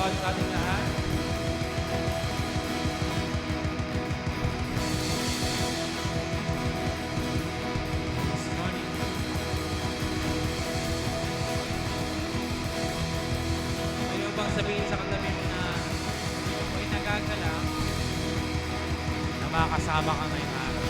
bawat ating lahat. This morning, ayaw bang sabihin sa katabi mo na ako'y nagagalak na makakasama ka ngayong araw?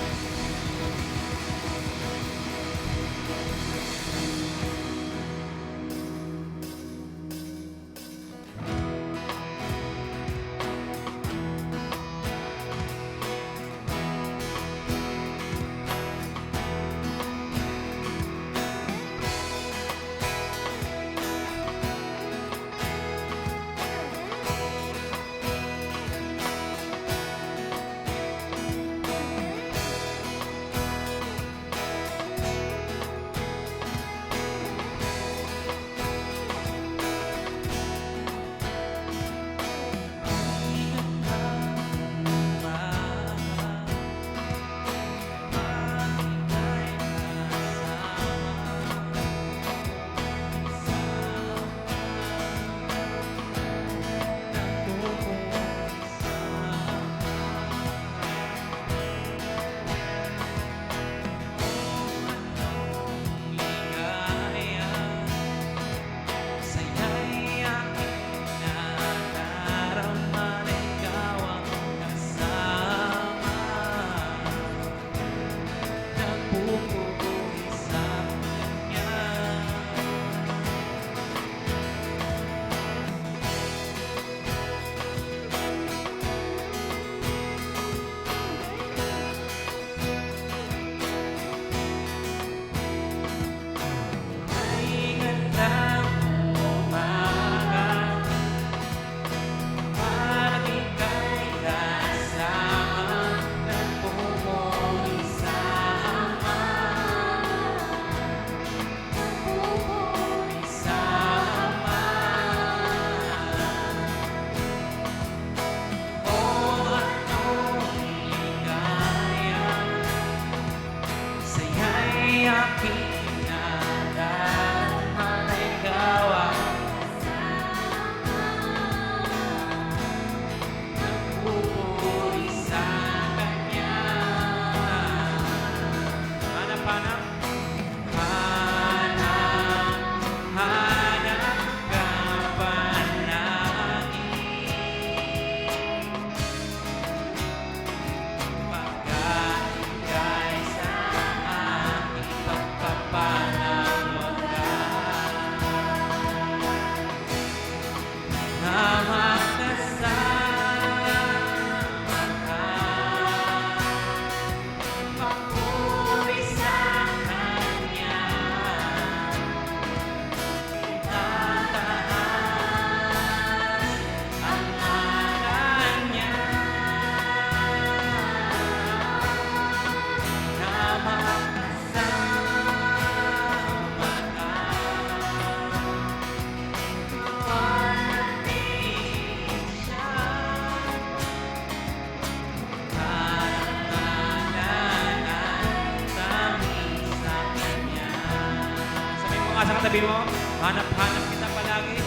Sa katabi mo, hanap-hanap kita palagi.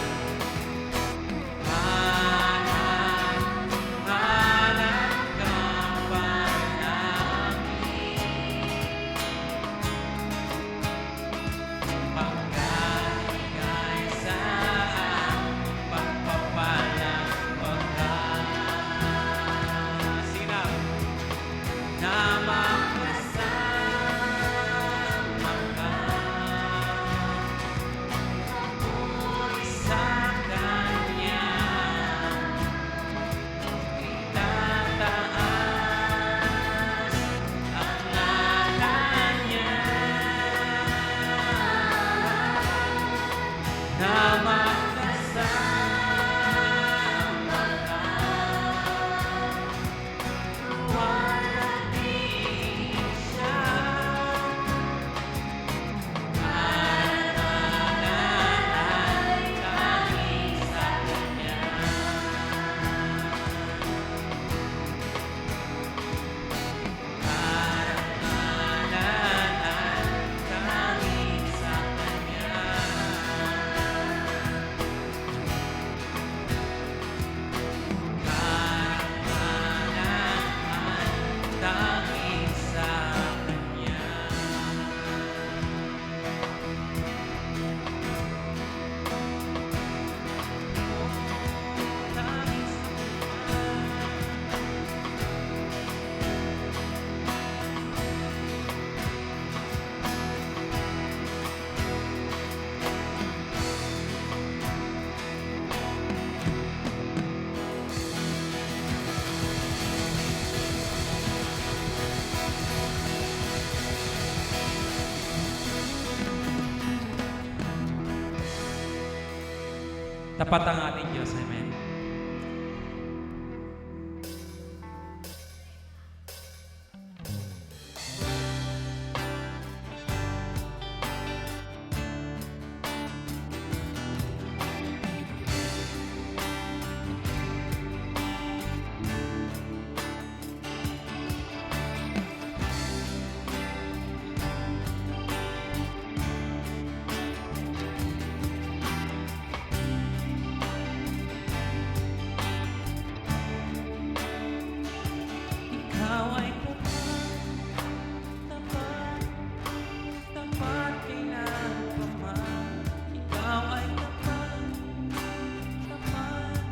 Hanap ka palagi. Pagkaligay sa pagpapalang pagkasinap na makasama ka. Tapat ang ating Diyos. Amen. Ikaw ay tapat, tapat kailanman. Ikaw ay tapat, tapat,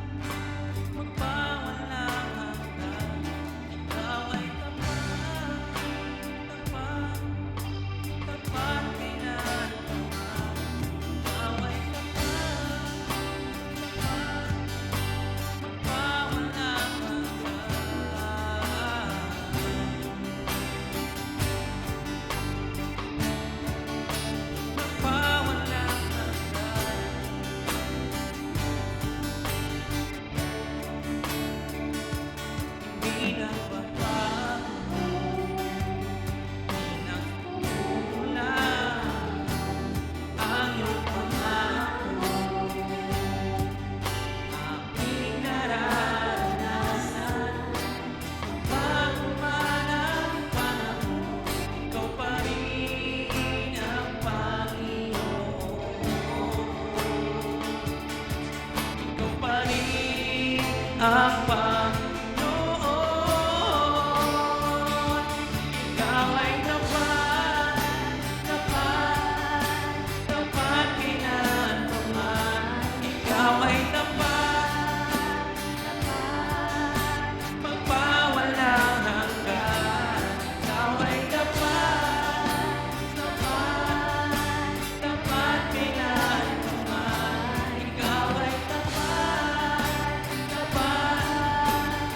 magpawalang hanggan. Ikaw ay tapat, tapat, tapat kailanman. Ikaw ay tapat, tapat, magpawalang hanggan. Ang Panginoon, ikaw ay tapat, tapat, tapat kailanman. Ikaw ay tapat, tapat, magpawalang hanggan. Ikaw ay tapat, tapat, tapat kailanman. Ikaw ay tapat, tapat,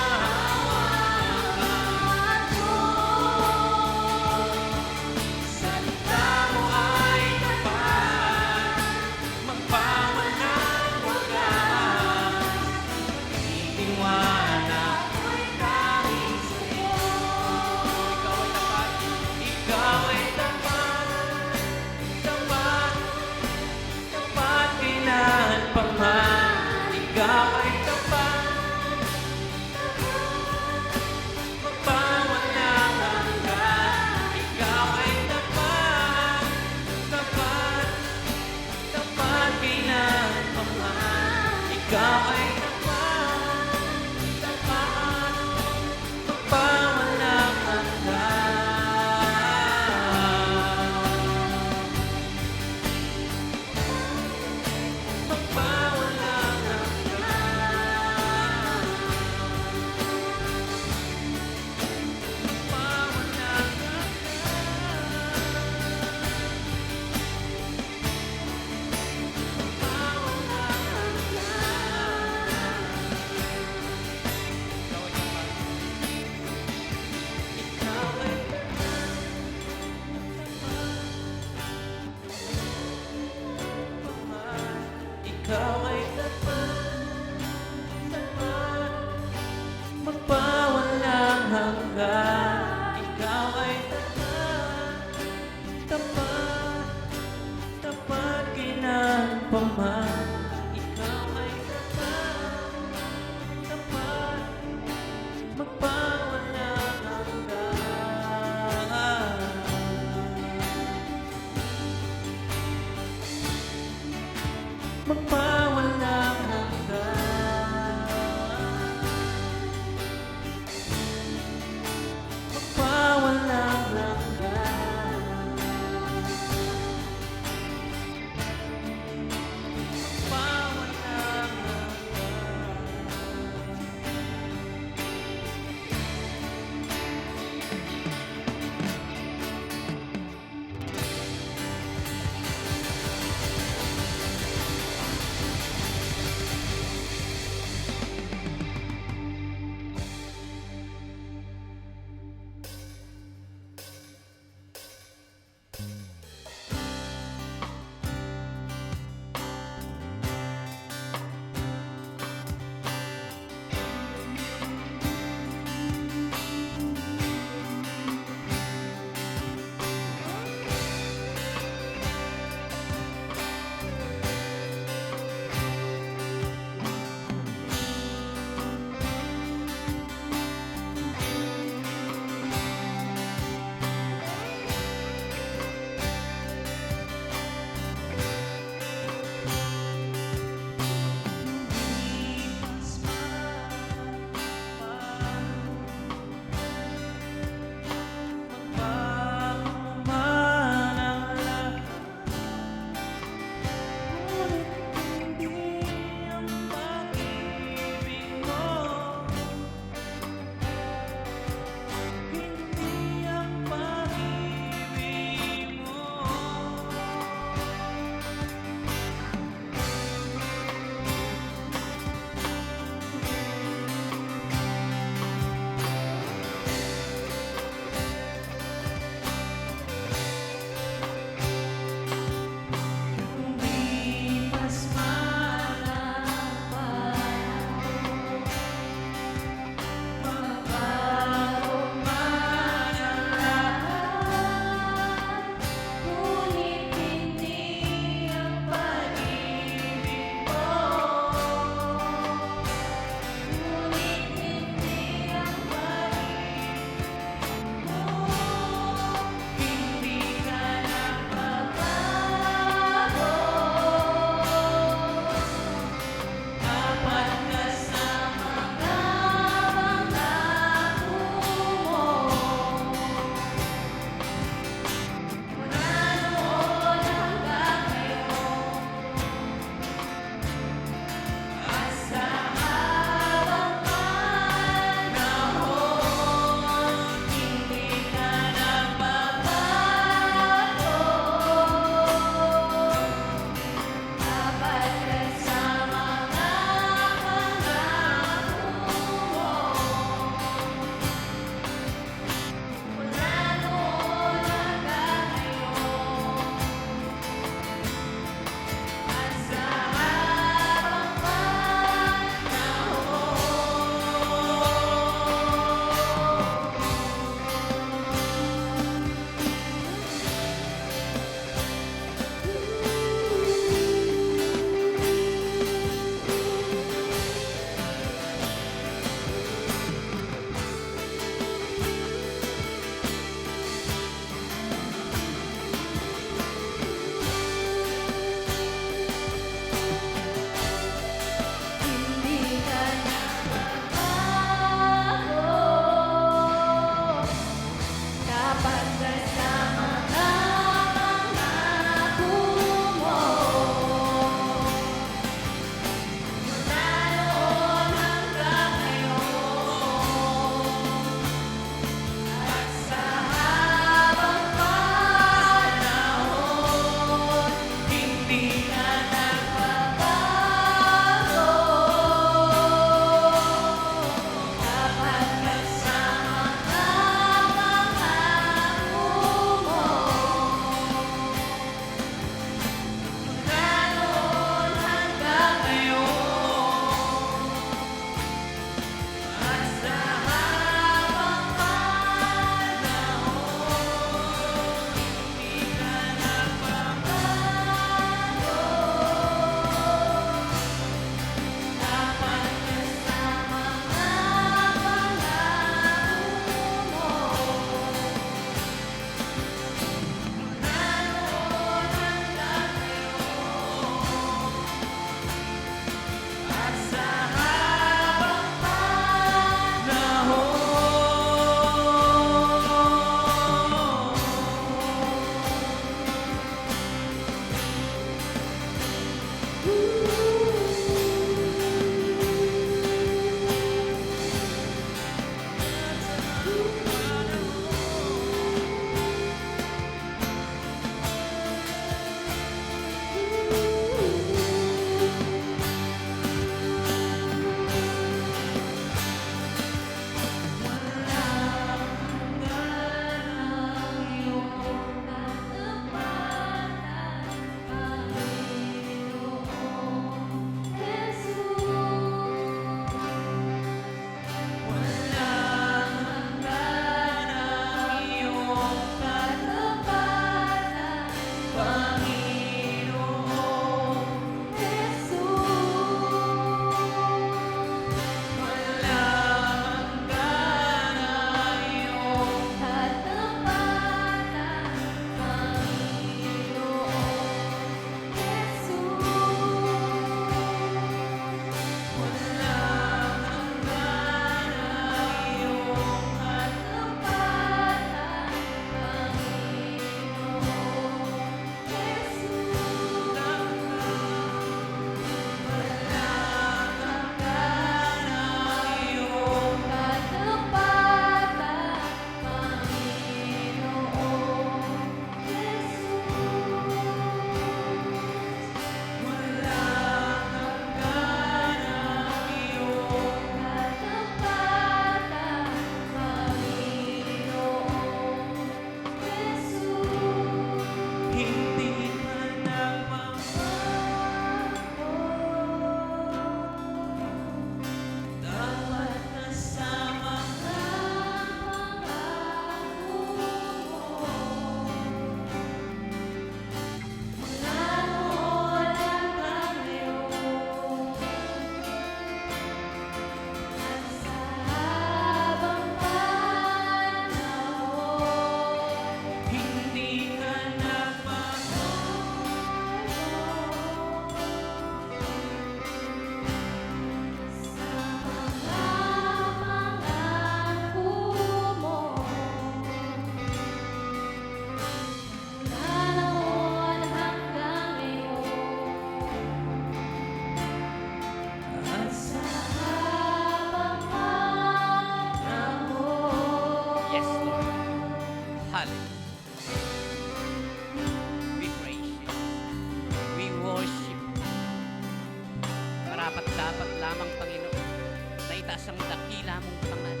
dakila mong pangalan.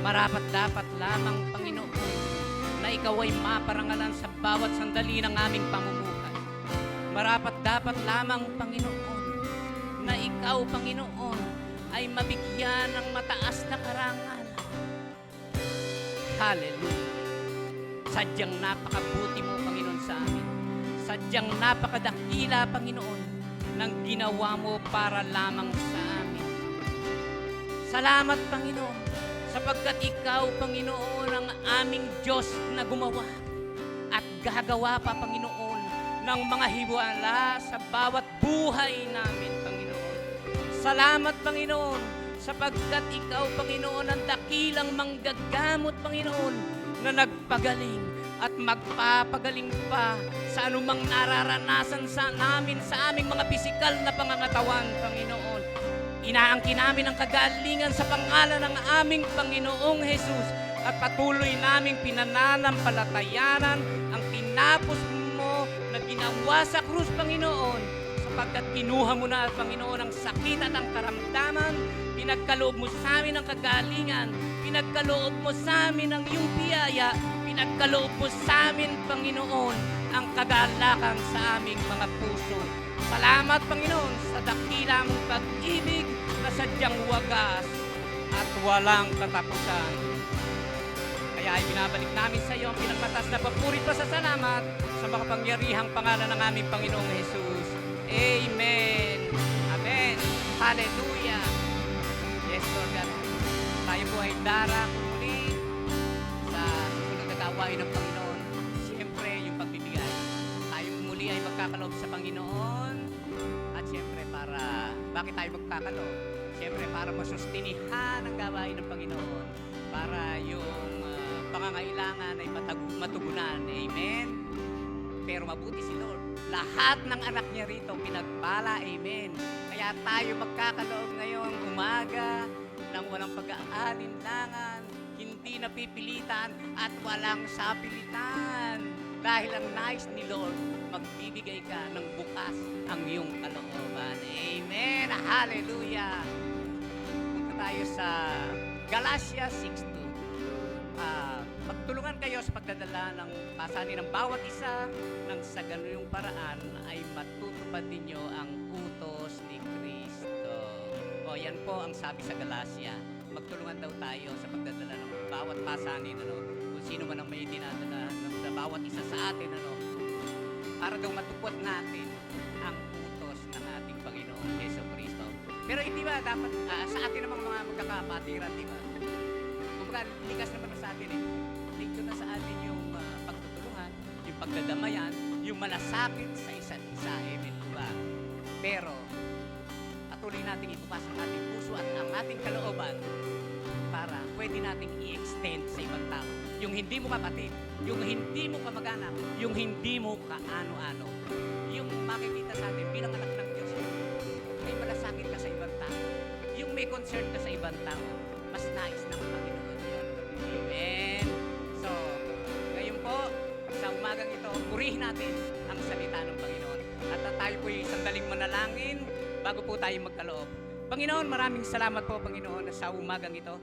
Marapat dapat lamang, Panginoon, na ikaw ay maparangalan sa bawat sandali ng aming pamumuhay. Marapat dapat lamang, Panginoon, na ikaw, Panginoon, ay mabigyan ng mataas na karangalan. Hallelujah. Sadyang napakabuti mo, Panginoon, sa amin. Sadyang napakadakila, Panginoon, ng ginawa mo para lamang sa amin. Salamat, Panginoon, sapagkat ikaw, Panginoon, ang aming Diyos na gumawa at gagawa pa, Panginoon, ng mga hiwala sa bawat buhay namin, Panginoon. Salamat, Panginoon, sapagkat ikaw, Panginoon, ang dakilang manggagamot, Panginoon, na nagpagaling at magpapagaling pa sa anumang nararanasan sa namin sa aming mga pisikal na pangangatawan, Panginoon. Inaangkin namin ang kagalingan sa pangalan ng aming Panginoong Jesus at patuloy naming pinananampalatayanan ang tinapos mo na ginawa sa krus, Panginoon, sapagkat kinuha mo na, Panginoon, ang sakit at ang karamdaman, pinagkaloob mo sa amin ang kagalingan, pinagkaloob mo sa amin ang iyong biyaya, pinagkaloob mo sa amin, Panginoon, ang kagalakan sa aming mga puso. Salamat, Panginoon, sa dakila mong pag-ibig na sadyang wagas at walang katapusan. Kaya ay binabalik namin sa iyo ang pinagmatas na papuri pa sa salamat sa makapangyarihang pangalan ng aming Panginoong Jesus. Amen. Amen. Hallelujah. Yes, Lord God. Tayo po ay muli sa susunod na gawain ng Panginoon. Siyempre, yung pagbibigay. Tayo muli ay magkakaloob sa Panginoon. At siyempre, bakit tayo magkakaloob? Siyempre, para masustinihan ang gawain ng Panginoon. Para yung pangangailangan ay matugunan. Amen. Pero mabuti si Lord. Lahat ng anak niya rito pinagpala. Amen. Kaya tayo magkakaloob ngayong umaga ng walang pag-aalinlangan, hindi napipilitan at walang sapilitan. Dahil ang nais ni Lord, magbibigay ka ng bukas ang iyong kalooban. Amen. Hallelujah. Punta tayo sa Galatia 6:2. Magtulungan kayo sa pagdadala ng pasanin ng bawat isa nang sa ganuyong paraan ay matutupad ninyo ang utos ni Kristo. O yan po ang sabi sa Galatia. Magtulungan daw tayo sa pagdadala ng bawat pasanin, kung sino man ang may dinadala sa bawat isa sa atin, para daw matupad natin ang utos ng ating Panginoong Hesus Kristo. Pero hindi ba dapat sa atin namang mga magkakapatiran, di ba? Kumbaga, likas naman sa atin dito na sa atin yung pagtutulungan, yung pagdadamayan, yung malasakit sa isa't isa. Amen, diba? Pero, patuloy natin ibukas ang ating puso at ang ating kalooban para pwede nating i-extend sa ibang tao. Yung hindi mo kapatid, yung hindi mo kamag-anak, yung hindi mo kaano-ano. Yung makikita sa atin bilang anak ng Diyos, may malasakit ka sa ibang tao. Yung may concern ka sa ibang tao, mas nais ng Panginoon yun. Amen. So, ngayon po, sa umagang ito, purihin natin ang salita ng Panginoon. At tayo po'y sandaling manalangin bago po tayo magkaloob. Panginoon, maraming salamat po, Panginoon, sa umagang ito.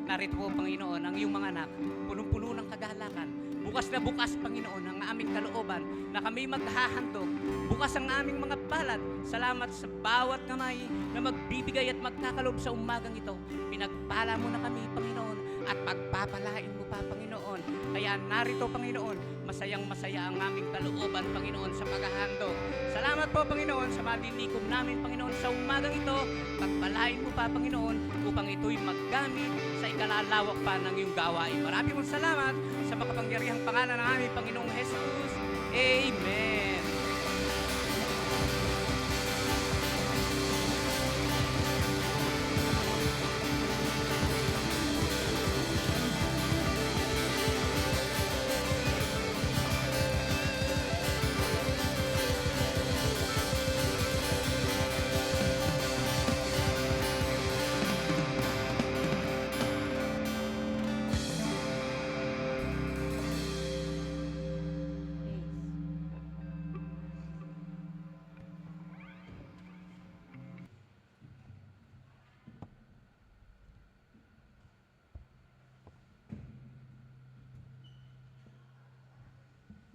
Narito po, Panginoon, ang iyong mga anak, punong-puno ng kagalakan. Bukas na bukas, Panginoon, ang aming kalooban na kami maghahandog. Bukas ang aming mga palad. Salamat sa bawat kamay na magbibigay at magkakaloob sa umagang ito. Pinagpala mo na kami, Panginoon, at pagpapalain mo pa, Panginoon. Kaya narito, Panginoon, masayang masaya ang aming kalooban, Panginoon, sa paghahandog. Salamat po, Panginoon, sa malilikom namin, Panginoon, sa umagang ito. Pagpalain mo pa, Panginoon, upang ito'y maggamit sa ikalalawak pa ng iyong gawain. Maraming salamat sa makapangyarihang pangalan ng aming Panginoong Jesus. Amen.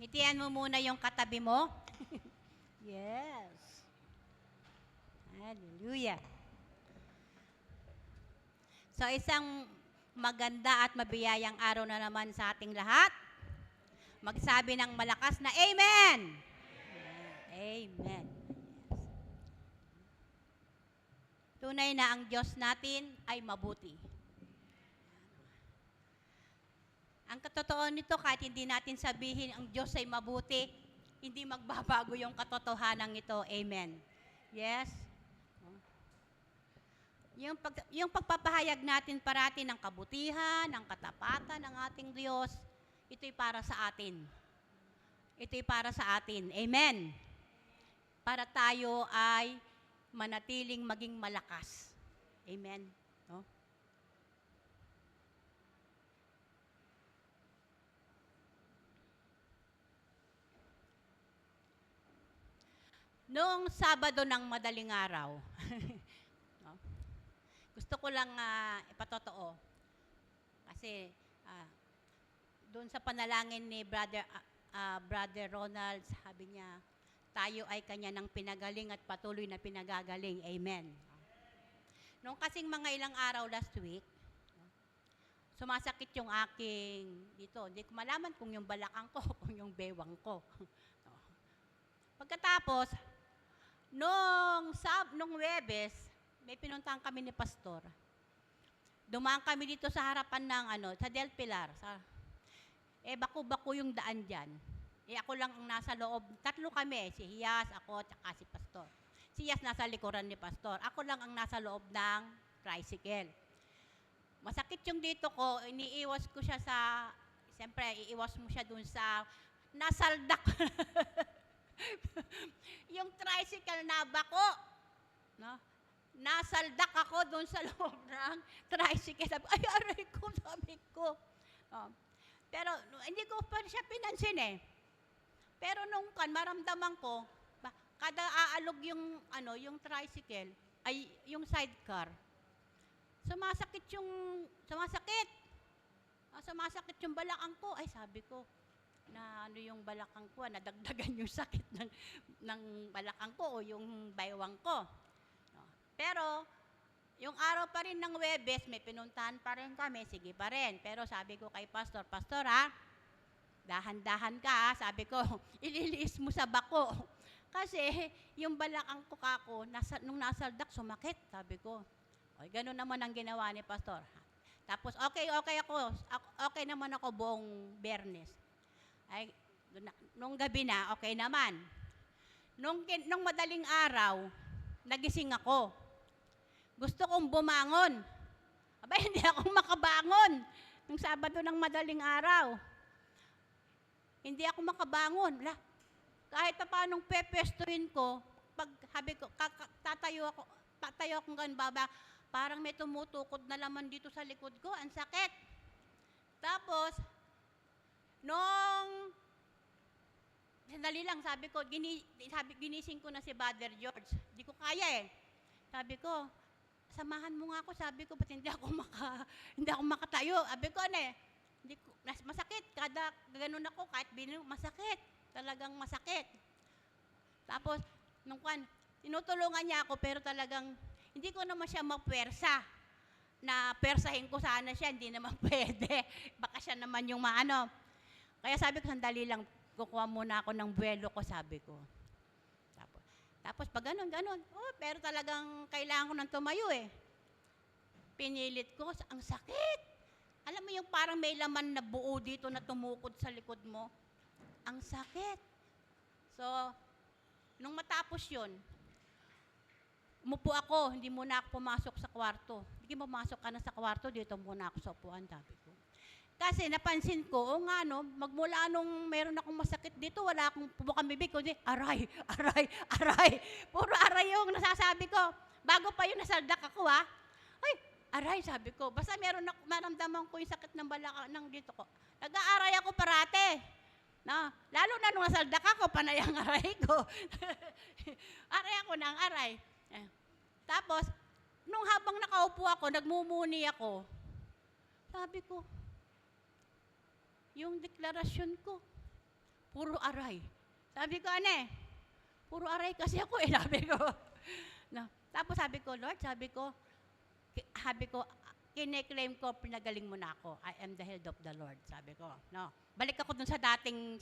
Ngitian mo muna yung katabi mo. Yes. Hallelujah. So isang maganda at mabiyayang araw na naman sa ating lahat. Magsabi ng malakas na Amen! Amen. Tunay na ang Diyos natin ay mabuti. Ang katotohanan nito, kahit hindi natin sabihin ang Diyos ay mabuti, hindi magbabago yung katotohanan ito. Amen. Yes? Yung pagpapahayag natin parati ng kabutihan, ng katapatan ng ating Diyos, ito'y para sa atin. Ito'y para sa atin. Amen. Para tayo ay manatiling maging malakas. Amen. No? Noong Sabado ng madaling araw, no? Gusto ko lang ipatotoo. Kasi doon sa panalangin ni Brother Ronald, sabi niya, tayo ay kanya ng pinagaling at patuloy na pinagagaling. Amen. Noong kasing mga ilang araw last week, sumasakit yung aking dito. Hindi ko malaman kung yung balakang ko, kung yung bewang ko. Pagkatapos, nung Webes, may pinuntahan kami ni Pastor. Dumaan kami dito sa harapan ng sa Del Pilar. Bako-bako yung daan dyan. Ako lang ang nasa loob. Tatlo kami, si Hiyas, ako, at si Pastor. Si Hiyas nasa likuran ni Pastor. Ako lang ang nasa loob ng tricycle. Masakit yung dito ko, iniiwas ko siya siyempre, iiwas mo siya dun sa, nasaldak. Yung tricycle na bako. No? Nasaldak ako dun sa loob ng tricycle. Sabi, ay, aray ko, sabi ko. Pero, hindi ko pa siya pinansin eh. Pero nung maramdaman ko, kada aalog yung tricycle, ay yung sidecar, sumasakit yung balakang ko. Ay, sabi ko, na yung balakang ko, nadagdagan yung sakit ng balakang ko o yung baywang ko. Pero, yung araw pa rin ng Webes, may pinuntahan pa rin kami, sige pa rin. Pero sabi ko kay Pastor, Pastor dahan-dahan ka, sabi ko, ililiis mo sa bako. Kasi, yung balakang ko kako, nung nasaldak, sumakit, sabi ko. O, ganun naman ang ginawa ni Pastor. Tapos, okay naman ako buong Biyernes. Ay, nung gabi na, okay naman. Nung madaling araw, nagising ako. Gusto kong bumangon. Abay, hindi ako makabangon. Nung Sabado ng madaling araw. Hindi ako makabangon. Kahit pa paanong pepestuin ko, pag sabi ko, tatayo akong ganun baba, parang may tumutukod na laman dito sa likod ko. Ang sakit. Tapos, sandali lang, sabi ko, ginising ko na si Brother George. Hindi ko kaya eh. Sabi ko, samahan mo nga ako, sabi ko, ba't hindi ako makatayo. Sabi ko, masakit. Kada ganun ako, kahit masakit. Talagang masakit. Tapos, tinutulungan niya ako, pero talagang, hindi ko naman siya mapwersa. Na persahin ko sana siya, hindi naman pwede. Baka siya naman yung maano. Kaya sabi ko, sandali lang, kukuha muna ako ng buwelo ko, sabi ko. Tapos pag ganun, pero talagang kailangan ko ng tumayo eh. Pinilit ko, ang sakit. Alam mo yung parang may laman na buo dito na tumukod sa likod mo? Ang sakit. So, nung matapos yun, umupo ako, hindi muna ako pumasok sa kwarto. Hindi pumasok ka na sa kwarto, dito muna ako sa upuan, sabi ko. Kasi napansin ko, magmula nung meron akong masakit dito, wala akong bukang bibig, kundi aray. Puro aray yung nasasabi ko. Bago pa yung nasaldak ako, ay, aray, sabi ko. Basta maramdaman ko yung sakit ng balakang ng dito ko. Nag-aaray ako parate. Lalo na nung nasaldak ako, panay ang aray ko. Aray ako ng aray. Tapos, nung habang nakaupo ako, nagmumuni ako. Sabi ko, yung deklarasyon ko, puro aray. Sabi ko, puro aray kasi ako eh, sabi ko. No. Tapos sabi ko, Lord, sabi ko, kine-claim ko, pinagaling mo na ako. I am the healed of the Lord, sabi ko. No. Balik ako dun sa dating,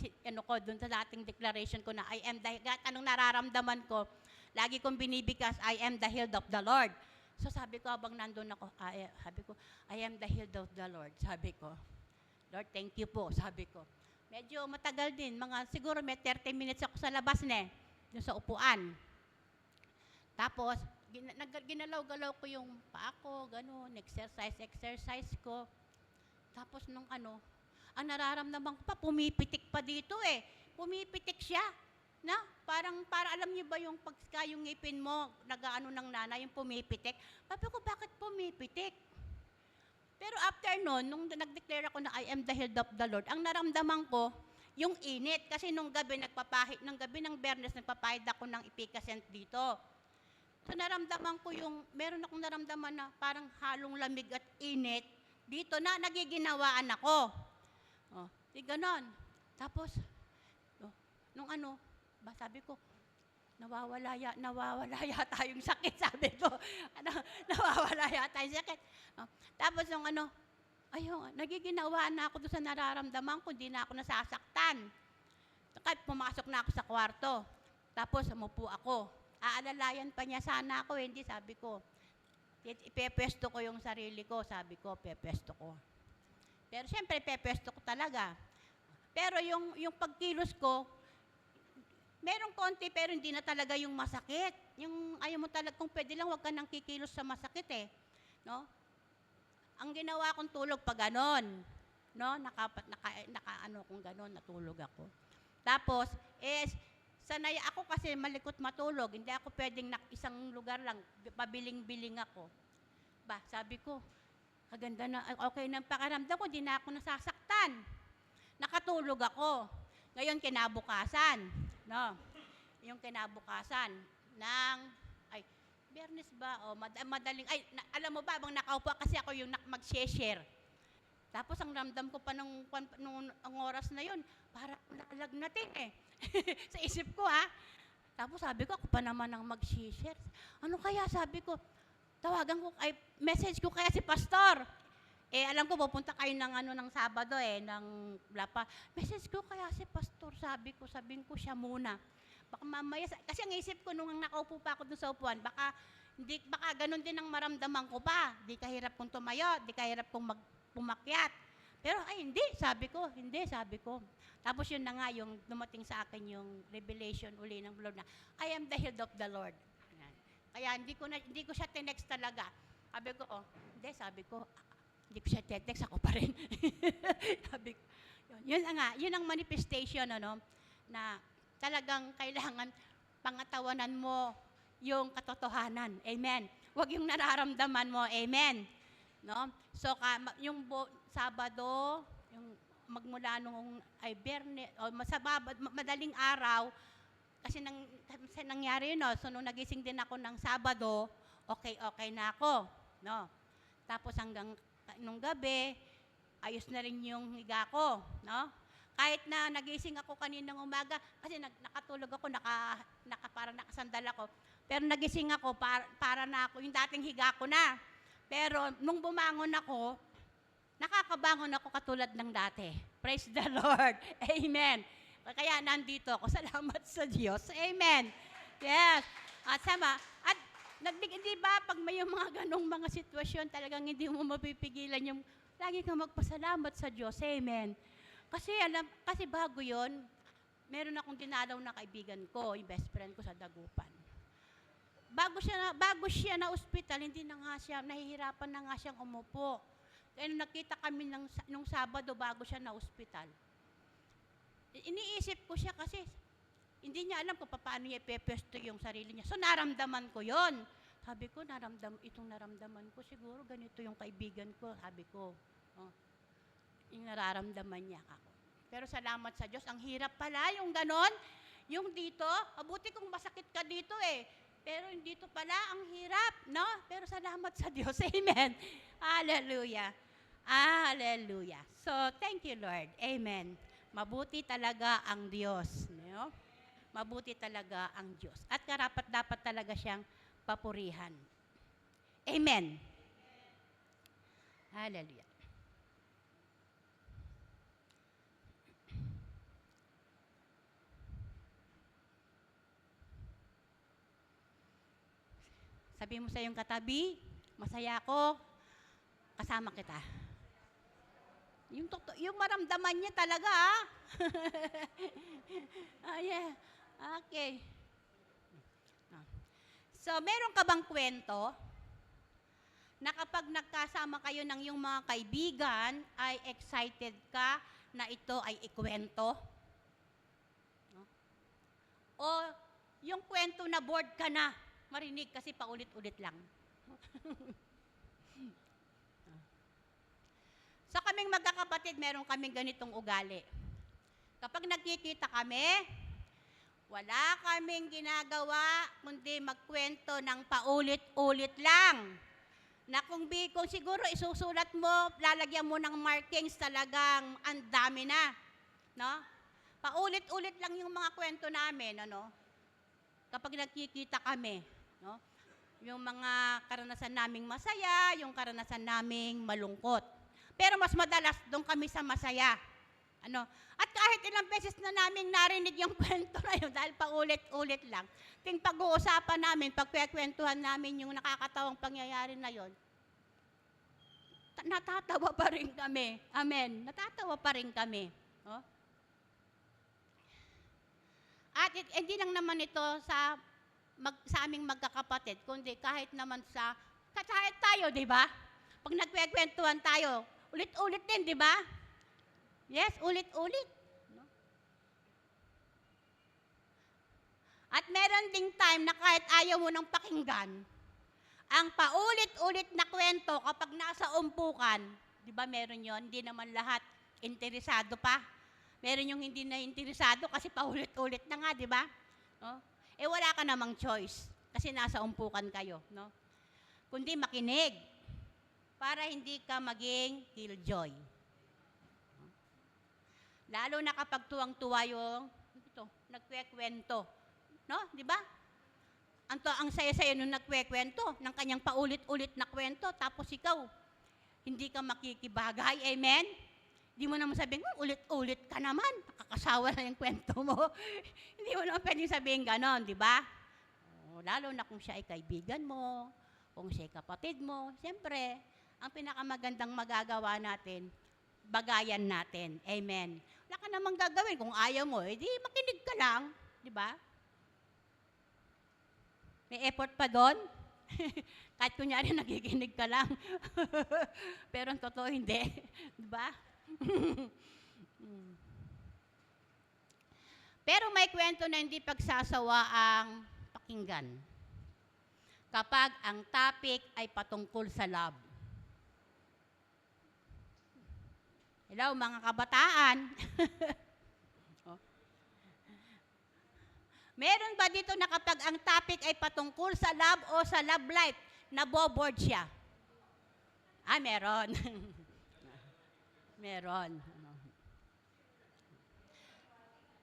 dun sa dating declaration ko na I am the, anong nararamdaman ko, lagi kong binibigas, I am the healed of the Lord. So sabi ko, habang nandun ako, sabi ko, I am the healed of the Lord, sabi ko. Lord, thank you po, sabi ko. Medyo matagal din, siguro may 30 minutes ako sa labas dun sa upuan. Tapos, ginalaw-galaw ko yung paa ko, gano'n, exercise ko. Tapos ang nararamdaman ko pa, pumipitik pa dito eh. Pumipitik siya. Para alam niyo ba yung pagka yung ngipin mo, nag-ano ng nanay, yung pumipitik. Sabi ko, bakit pumipitik? Pero after nung nag-declare ako na I am the healed of the Lord, ang naramdaman ko, yung init. Kasi nung gabi ng Biyernes, nagpapahid ako ng ipikasent dito. So naramdaman ko meron akong naramdaman na parang halong lamig at init. Dito na, nagiginawaan ako. Ganon. Tapos, sabi ko, nawawala yata yung sakit, sabi ko. Nawawala yata yung sakit. Tapos nagiginawaan na ako doon sa nararamdaman ko, hindi na ako nasasaktan. Kahit pumasok na ako sa kwarto. Tapos, umupo ako. Aalalayan pa niya sana ako, hindi, sabi ko. Ipepesto ko yung sarili ko, sabi ko, pepesto ko. Pero siyempre, pepesto ko talaga. Pero yung pagkilos ko, merong konti pero hindi na talaga yung masakit. Yung ayaw mo talaga, kung pwede lang, huwag ka nang kikilos sa masakit eh. No? Ang ginawa kong tulog pa ganon. No? Kung ganon, natulog ako. Tapos, sanay ako kasi malikot matulog. Hindi ako pwedeng isang lugar lang, pabiling-biling ako. Sabi ko, kaganda na, okay na pakiramdam ko, di na ako nasasaktan. Nakatulog ako. Ngayon, kinabukasan. No? Yung kinabukasan Biyernes ba? Madaling, alam mo ba, bang nakaupo kasi ako yung mag-share. Tapos ang ramdam ko pa nung ang oras na yun, para lalagnatin eh. Sa isip ko Tapos sabi ko, ako pa naman ang mag-share. Ano kaya, sabi ko, message ko kaya si pastor. Alam ko, pupunta kayo ng Sabado ng Blapa. Message ko kaya si pastor, sabihin ko siya muna. Baka mamaya, kasi ang isip ko nung nakaupo pa ako dun sa upuan, baka ganun din ang maramdaman ko pa. Di kahirap kong tumayo, di kahirap kong pumakyat. Pero hindi, sabi ko. Tapos yun na nga, yung dumating sa akin yung revelation uli ng Lord na, I am the healed of the Lord. Kaya hindi ko siya tinext talaga. Sabi ko, hindi ko siya text, ako pa rin. Sabi ko, yun ang manifestation, na talagang kailangan pangatawanan mo yung katotohanan. Amen. Huwag yung nararamdaman mo. Amen. No? So, yung Sabado, yung magmula nung Biyernes, madaling araw, kasi nangyari yun, so nung nagising din ako ng Sabado, okay na ako. No? Tapos hanggang nung gabi, ayos na rin yung higa ko. No? Kahit na nagising ako kaninang umaga, kasi nakatulog ako, parang nakasandal ako. Pero nagising ako, para na ako, yung dating higa ko na. Pero nung bumangon ako, nakakabangon ako katulad ng dati. Praise the Lord. Amen. Kaya nandito ako. Salamat sa Diyos. Amen. Yes. At di ba, pag may yung mga ganong mga sitwasyon, talagang hindi mo mapipigilan yung lagi kang magpasalamat sa Diyos. Amen. Kasi bago yon, meron akong dinalaw na kaibigan ko, yung best friend ko sa Dagupan. Bago siya na ospital, hindi na nga siya, nahihirapan na nga siyang umupo. Kaya nakita kami nung Sabado bago siya na ospital. Iniisip ko siya kasi hindi niya alam kung paano niya ipepesto yung sarili niya. So naramdaman ko yon. Sabi ko, itong naramdaman ko, siguro ganito yung kaibigan ko. Sabi ko, yung nararamdaman niya ako. Pero salamat sa Diyos, ang hirap pala yung ganon. Yung dito, abuti kung masakit ka dito eh. Pero yung dito pala, ang hirap, no? Pero salamat sa Diyos. Amen. Hallelujah. Hallelujah. So, thank you, Lord. Amen. Mabuti talaga ang Diyos. No? Mabuti talaga ang Diyos. At karapat-dapat talaga siyang papurihan. Amen. Hallelujah. Sabi mo sa iyong katabi, masaya ako, kasama kita. Yung maramdaman niya talaga, ah. Yeah. Okay. So, meron ka bang kwento na kapag nagkasama kayo ng iyong mga kaibigan, ay excited ka na ito ay ikwento? No? O yung kwento na bored ka na, marinig kasi paulit-ulit lang. So kaming magkakapatid, meron kaming ganitong ugali. Kapag nagkikita kami, wala kaming ginagawa, kundi magkwento ng paulit-ulit lang. Na kung siguro isusulat mo, lalagyan mo ng markings, talagang ang dami na. No? Paulit-ulit lang yung mga kwento namin, ano? Kapag nagkikita kami, no? Yung mga karanasan naming masaya, yung karanasan naming malungkot. Pero mas madalas doon kami sa masaya. Ano? At kahit ilang beses na naming narinig yung kwento na yun, dahil paulit-ulit lang, ting pag-uusapan namin, pagkwekwentuhan namin yung nakakatawang pangyayari na yun, natatawa pa rin kami. Amen. Natatawa pa rin kami. Oh? At hindi lang naman ito sa aming magkakapatid, kundi kahit naman kahit tayo, di ba? Pag nagkwekwentuhan tayo, ulit-ulit din, di ba? Yes, ulit-ulit. No? At meron ding time na kahit ayaw mo nang pakinggan, ang paulit-ulit na kwento kapag nasa umpukan, di ba meron yon? Hindi naman lahat interesado pa. Meron yung hindi na interesado kasi paulit-ulit na nga, di ba? No? Eh wala ka namang choice kasi nasa umpukan kayo. No? Kundi makinig para hindi ka maging killjoy. Lalo na kapag tuwang-tuwa yung nagkwekwento. No? Di ba? Ang saya-saya nung nagkwekwento ng kanyang paulit-ulit na kwento, tapos ikaw, hindi ka makikibagay. Amen? Hindi mo naman sabihin, ulit-ulit ka naman. Nakakasawa na yung kwento mo. Hindi mo naman pwedeng sabihin ganon, di ba? Lalo na kung siya ay kaibigan mo, kung siya ay kapatid mo, siyempre, ang pinakamagandang magagawa natin, bagayan natin. Amen. Wala ka namang gagawin. Kung ayaw mo, edi makinig ka lang. Di ba? May effort pa doon. Kahit kunyari nakikinig ka lang. Pero ang totoo hindi. Di ba? Pero may kwento na hindi pagsasawa ang pakinggan. Kapag ang topic ay patungkol sa love. Hello, mga kabataan. Meron ba dito na kapag ang topic ay patungkol sa love o sa love life, naboboard siya? Meron. Meron.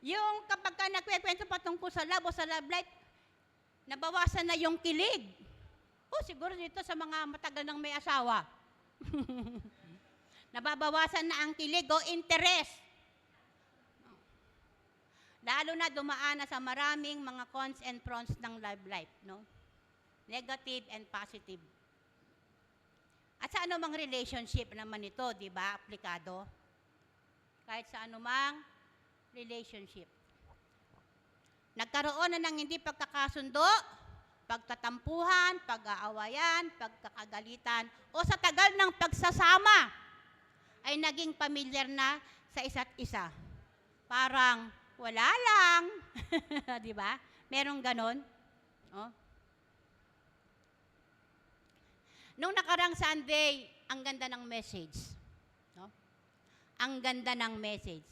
Yung kapag ka nagkwekwento patungkol sa love o sa love life, nabawasan na yung kilig. Siguro dito sa mga matagal nang may asawa. Nababawasan na ang kilig o interest. Lalo na dumaan na sa maraming mga cons and pros ng love life, no? Negative and positive. At sa anumang relationship naman ito, di ba, aplikado? Kahit sa anumang relationship. Nagkaroon na ng hindi pagkakasundo, pagtatampuhan, pag-aawayan, pagkakagalitan, o sa tagal ng pagsasama, ay naging pamilyar na sa isa't isa. Parang wala lang. Di ba? Merong ganon. Oh. Nung nakarang Sunday, ang ganda ng message. No? Ang ganda ng message.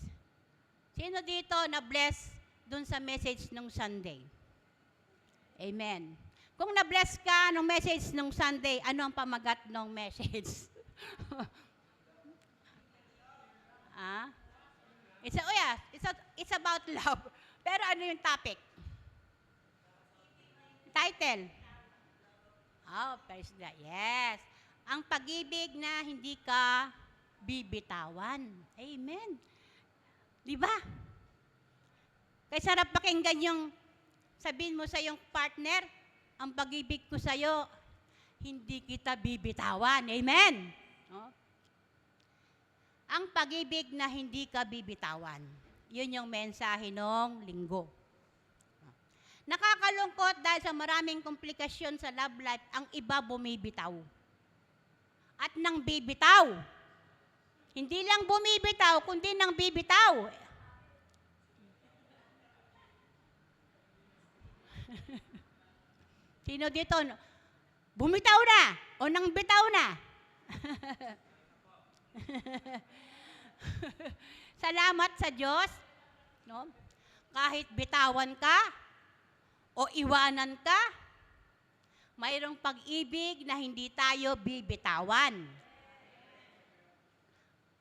Sino dito na-bless dun sa message nung Sunday? Amen. Kung na-bless ka nung message nung Sunday, ano ang pamagat ng message? about love. Pero ano yung topic? Title? Oh, praise God. Yes. Ang pag-ibig na hindi ka bibitawan. Amen. Di ba? Kaya sarap pakinggan yung sabihin mo sa iyong partner, ang pag-ibig ko sa iyo, hindi kita bibitawan. Amen. No? Ang pag-ibig na hindi ka bibitawan. Yun yung mensahe nung linggo. Nakakalungkot dahil sa maraming komplikasyon sa love life, ang iba bumibitaw. At nang bibitaw. Hindi lang bumibitaw, kundi nang bibitaw. Sino dito? Bumitaw na o nang bitaw na? Salamat sa Diyos. No? Kahit bitawan ka o iwanan ka, mayroong pag-ibig na hindi tayo bibitawan.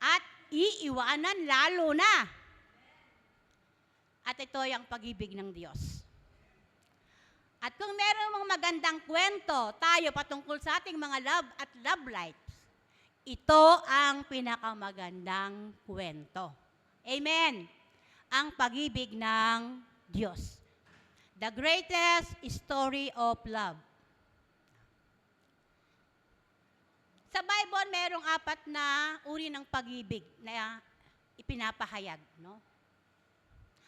At iiwanan lalo na. At ito ay ang pag-ibig ng Diyos. At kung meron mga magandang kwento tayo patungkol sa ating mga love at love lives, ito ang pinakamagandang kwento. Amen. Ang pag-ibig ng Diyos. The greatest story of love. Sa Bible, merong 4 na uri ng pag-ibig na ipinapahayag. No?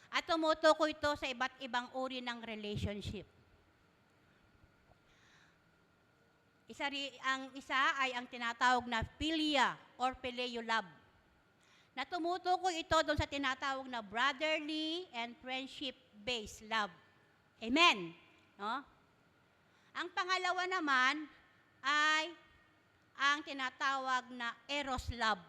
At tumutukoy ito sa iba't ibang uri ng relationship. Ang isa ay ang tinatawag na philia or phileo love. Na tumutukoy ito doon sa tinatawag na brotherly and friendship-based love. Amen. No? Ang pangalawa naman ay ang tinatawag na eros love.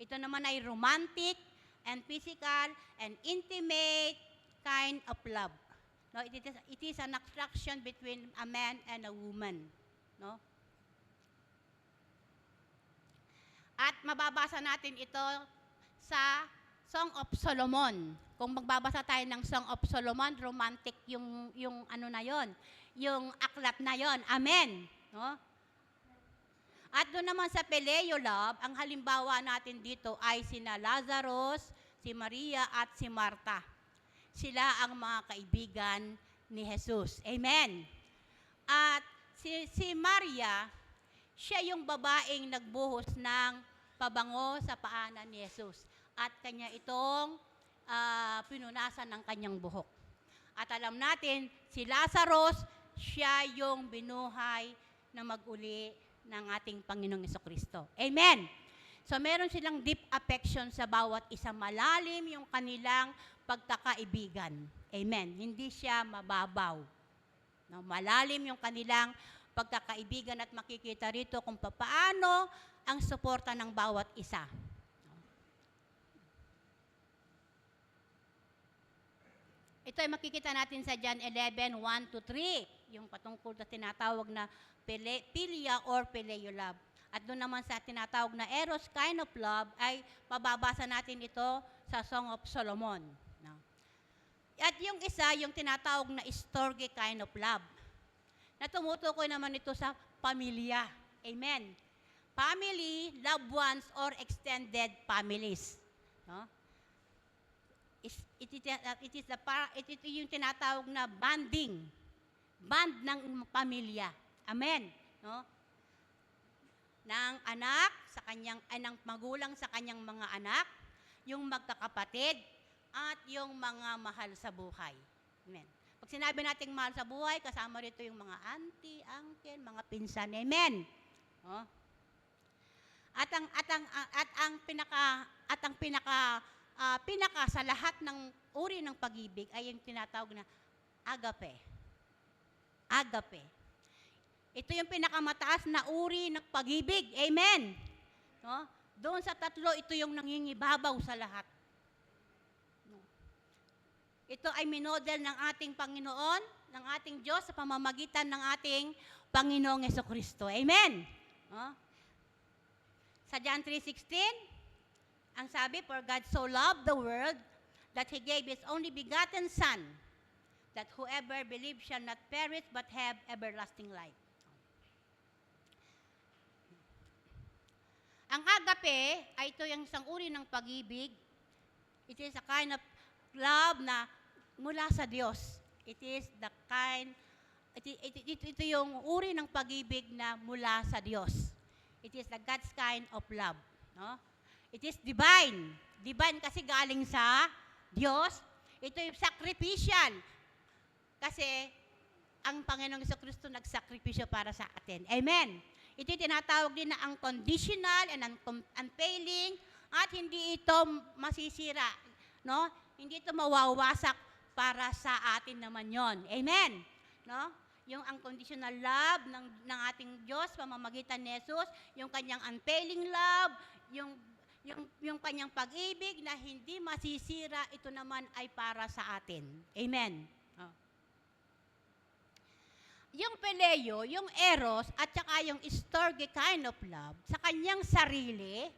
Ito naman ay romantic and physical and intimate kind of love. No, it is an attraction between a man and a woman. No? At mababasa natin ito sa Song of Solomon. Kung magbabasa tayo ng Song of Solomon, romantic yung ano na yon, yung aklat na yon. Amen. No? At doon naman sa phileo love, ang halimbawa natin dito ay sina Lazarus, si Maria at si Marta. Sila ang mga kaibigan ni Jesus. Amen. At si Maria, siya yung babaeng nagbuhos ng pabango sa paanan ni Jesus. At kanya itong pinunasan ng kanyang buhok. At alam natin, si Lazarus, siya yung binuhay na mag-uli ng ating Panginoong Jesucristo. Amen. So meron silang deep affection sa bawat isa. Malalim yung kanilang pagkakaibigan. Amen. Hindi siya mababaw. No, malalim yung kanilang pagkakaibigan at makikita rito kung paano ang suporta ng bawat isa. Ito ay makikita natin sa John 11:1-3, yung patungkol sa tinatawag na philia or phileo love. At doon naman sa tinatawag na eros kind of love ay mababasa natin ito sa Song of Solomon. No? At yung isa, yung tinatawag na storge kind of love, na tumutukoy naman ito sa pamilya. Amen. Family, loved ones, or extended families. No? It is yung tinatawag na bonding. Bond ng pamilya. Amen. No? Ng anak sa kanyang magulang sa kanyang mga anak, yung magkakapatid, at yung mga mahal sa buhay. Amen. Pag sinabi nating mahal sa buhay, kasama rito yung mga auntie, uncle, mga pinsan. Amen. No? At ang pinaka sa lahat ng uri ng pag-ibig ay yung tinatawag na agape. Agape. Ito yung pinakamataas na uri ng pag-ibig. Amen. No? Doon sa tatlo, ito yung nangingibabaw sa lahat. No? Ito ay minodel ng ating Panginoon, ng ating Diyos sa pamamagitan ng ating Panginoong Jesucristo. Amen. No? Sa John 3:16, ang sabi, for God so loved the world that He gave His only begotten Son, that whoever believes shall not perish but have everlasting life. Ang agape ay ito yung isang uri ng pag-ibig. It is a kind of love na mula sa Diyos. Ito yung uri ng pag-ibig na mula sa Diyos. It is the God's kind of love. No? It is divine. Divine kasi galing sa Diyos. Ito yung sacrificial. Kasi ang Panginoong Jesucristo nagsakripisyo para sa atin. Amen. Ito yung tinatawag din na unconditional and unfailing at hindi ito masisira. No? Hindi ito mawawasak para sa atin naman yon. Amen. No? Yung unconditional love ng ating Diyos pamamagitan ni Jesus, yung kanyang unfailing love, yung kanyang pag-ibig na hindi masisira, ito naman ay para sa atin. Amen. Oh. Yung Peleo, yung Eros, at saka yung Storge kind of love, sa kanyang sarili,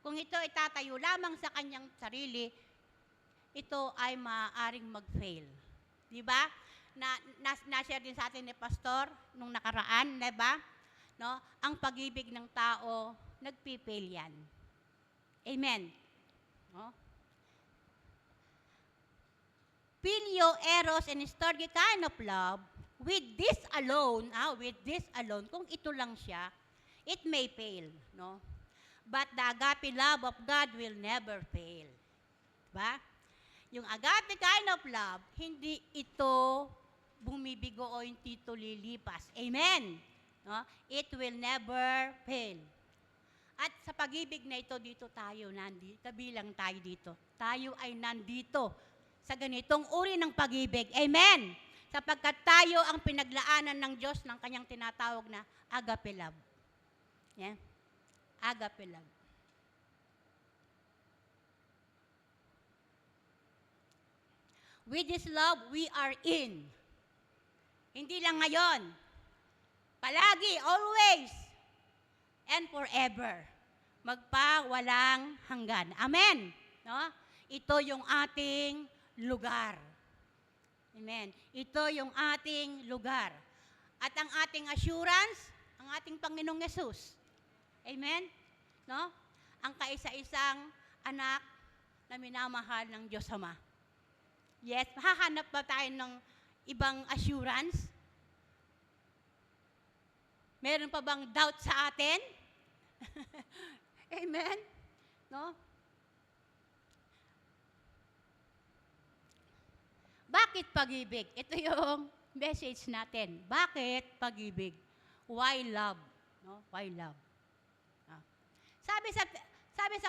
kung ito itatayo lamang sa kanyang sarili, ito ay maaaring mag-fail. Di ba? Na-share din sa atin ni Pastor nung nakaraan, di ba? No? Ang pag-ibig ng tao, nagpipail yan. Amen. No? Filio, Eros, and Storge kind of love, with this alone, kung ito lang siya, it may fail, no? But the agape love of God will never fail. Diba? Yung agape kind of love, hindi ito bumibigo o hindi ito lilipas. Amen? No? It will never fail. At sa pag-ibig na ito, dito tayo, kabilang tayo dito. Tayo ay nandito sa ganitong uri ng pag-ibig. Amen! Sapagkat tayo ang pinaglaanan ng Diyos ng kanyang tinatawag na agape love. Yeah? Agape love. With this love, we are in. Hindi lang ngayon. Palagi, always, and forever. Magpawalang hanggan. Amen! No? Ito yung ating lugar. Amen. Ito yung ating lugar. At ang ating assurance, ang ating Panginoong Yesus. Amen? No? Ang kaisa-isang anak na minamahal ng Diyos Ama. Yes, hahanap ba tayo ng ibang assurance? Meron pa bang doubt sa atin? Amen? No? Bakit pag-ibig? Ito yung message natin. Bakit pag-ibig? Why love? No? Why love? Ah. Sabi sa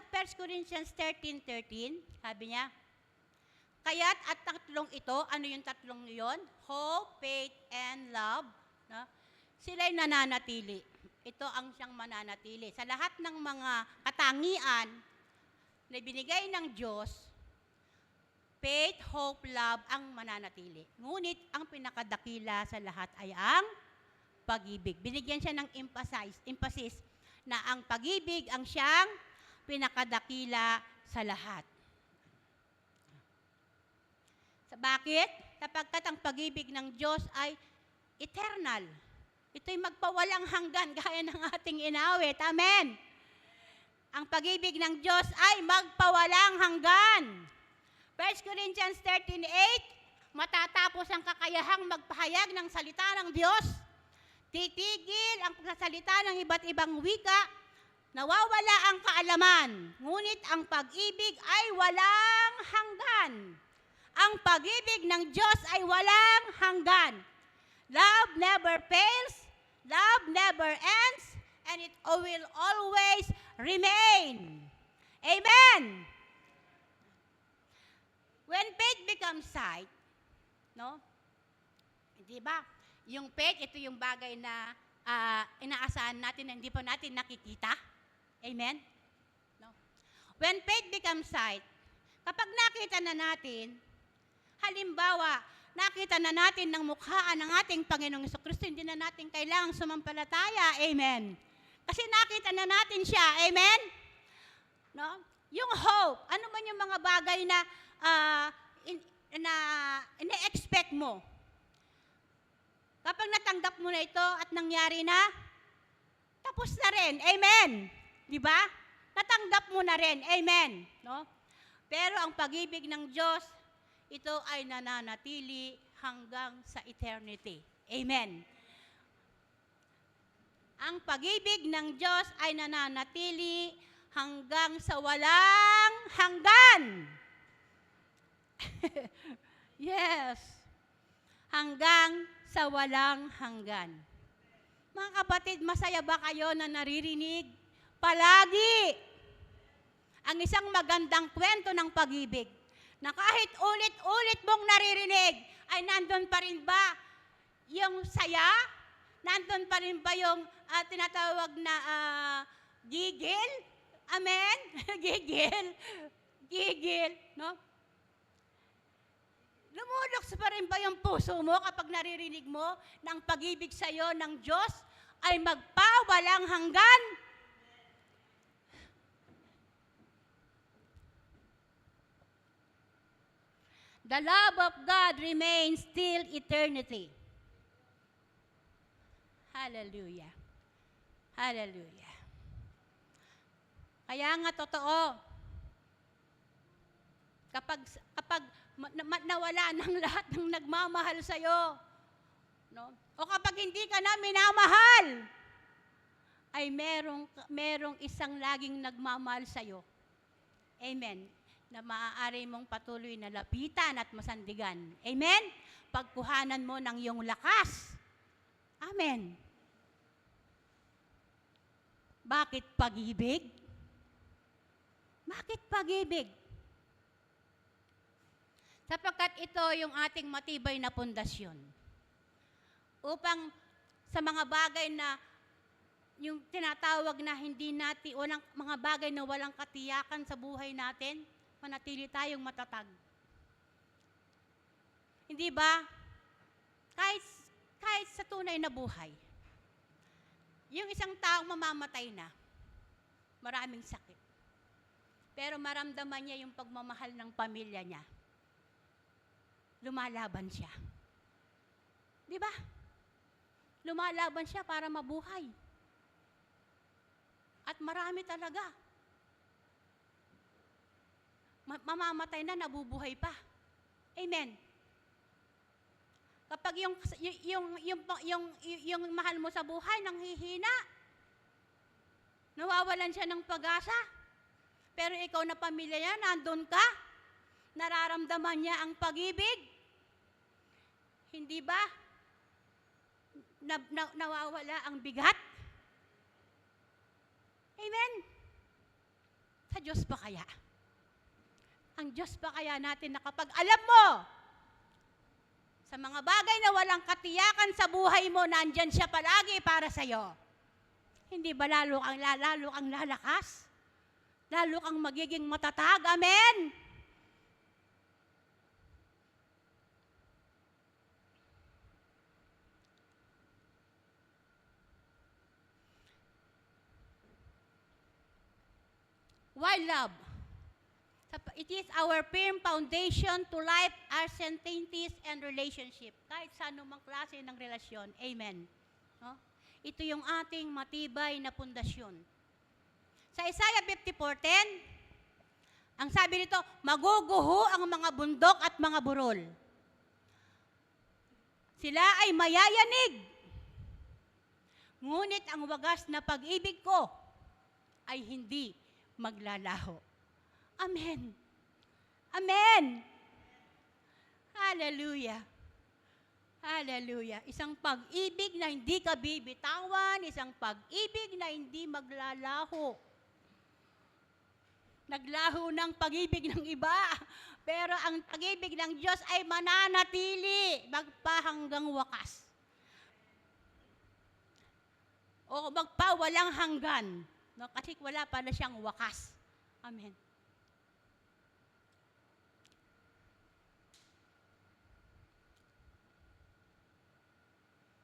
1 Corinthians 13:13, sabi niya, kaya't at tatlong ito, ano yung tatlong yun? Hope, faith, and love. No? Sila'y nananatili. Ito ang siyang mananatili. Sa lahat ng mga katangian na binigay ng Diyos, faith, hope, love ang mananatili. Ngunit ang pinakadakila sa lahat ay ang pag-ibig. Binigyan siya ng emphasis na ang pag-ibig ang siyang pinakadakila sa lahat. Bakit? Sapagkat ang pag-ibig ng Diyos ay eternal. Ito'y magpawalang hanggan gaya ng ating inawit. Amen. Ang pag-ibig ng Diyos ay magpawalang hanggan. 1 Corinthians 13:8, matatapos ang kakayahang magpahayag ng salita ng Diyos. Titigil ang pagsasalita ng iba't ibang wika. Nawawala ang kaalaman. Ngunit ang pag-ibig ay walang hanggan. Ang pag-ibig ng Diyos ay walang hanggan. Love never fails, love never ends, and it will always remain. Amen! When faith becomes sight, no? Di ba? Yung faith, ito yung bagay na inaasahan natin na hindi pa natin nakikita. Amen? No? When faith becomes sight, kapag nakita na natin, halimbawa, nakita na natin ng mukhaan ng ating Panginoong Jesucristo, hindi na natin kailangang sumampalataya. Amen. Kasi nakita na natin siya. Amen? No? Yung hope, ano man yung mga bagay na na ine-expect mo. Kapag natanggap mo na ito at nangyari na, tapos na rin. Amen. Di ba? Natanggap mo na rin. Amen. No? Pero ang pag-ibig ng Diyos, ito ay nananatili hanggang sa eternity. Amen. Ang pag-ibig ng Diyos ay nananatili hanggang sa walang hanggan. Yes. Hanggang sa walang hanggan. Mga kapatid, masaya ba kayo na naririnig palagi ang isang magandang kwento ng pag-ibig na kahit ulit-ulit mong naririnig, ay nandun pa rin ba yung saya? Nandun pa rin ba yung tinatawag na gigil? Amen? Gigil. Gigil. No? Lumuluks pa rin ba yung puso mo kapag naririnig mo ng pag-ibig sa iyo ng Diyos ay magpawalang hanggan? The love of God remains till eternity. Hallelujah. Hallelujah. Kaya nga totoo, kapag nawala ng lahat ng nagmamahal sa iyo, no? O kapag hindi ka na minamahal, ay merong isang laging nagmamahal sa iyo. Amen. Na maaari mong patuloy na lapitan at masandigan. Amen? Pagkuhanan mo ng iyong lakas. Amen. Bakit pag-ibig? Bakit pag-ibig? Sapagkat ito yung ating matibay na pundasyon. Upang sa mga bagay na yung tinatawag na hindi natin, mga bagay na walang katiyakan sa buhay natin, manatili tayong matatag. Hindi ba? Kahit sa tunay na buhay, yung isang taong mamamatay na, maraming sakit. Pero maramdaman niya yung pagmamahal ng pamilya niya. Lumalaban siya. Di ba? Lumalaban siya para mabuhay. At marami talaga. Mamamatay na, nabubuhay pa. Amen. Kapag yung mahal mo sa buhay nanghihina, nawawalan siya ng pag-asa. Pero ikaw na pamilya niya, nandun ka, nararamdaman niya ang pag-ibig. Hindi ba? Nawawala ang bigat. Amen. Sa Diyos pa kaya? Ang Diyos pa kaya natin na kapag alam mo, sa mga bagay na walang katiyakan sa buhay mo, nandyan siya palagi para sa'yo. Hindi ba lalo kang lalakas? Lalo kang magiging matatag? Amen? Why love? It is our firm foundation to life, uncertainties, and relationship. Kahit sa anumang klase ng relasyon. Amen. No? Ito yung ating matibay na pundasyon. Sa Isaiah 54:10, ang sabi nito, maguguho ang mga bundok at mga burol. Sila ay mayayanig. Ngunit ang wagas na pag-ibig ko ay hindi maglalaho. Amen. Amen. Hallelujah. Hallelujah. Isang pag-ibig na hindi ka bibitawan, isang pag-ibig na hindi maglalaho. Naglaho ng pag-ibig ng iba, pero ang pag-ibig ng Diyos ay mananatili magpahanggang wakas. O magpawalang hanggan. No? Kasi wala pa na siyang wakas. Amen.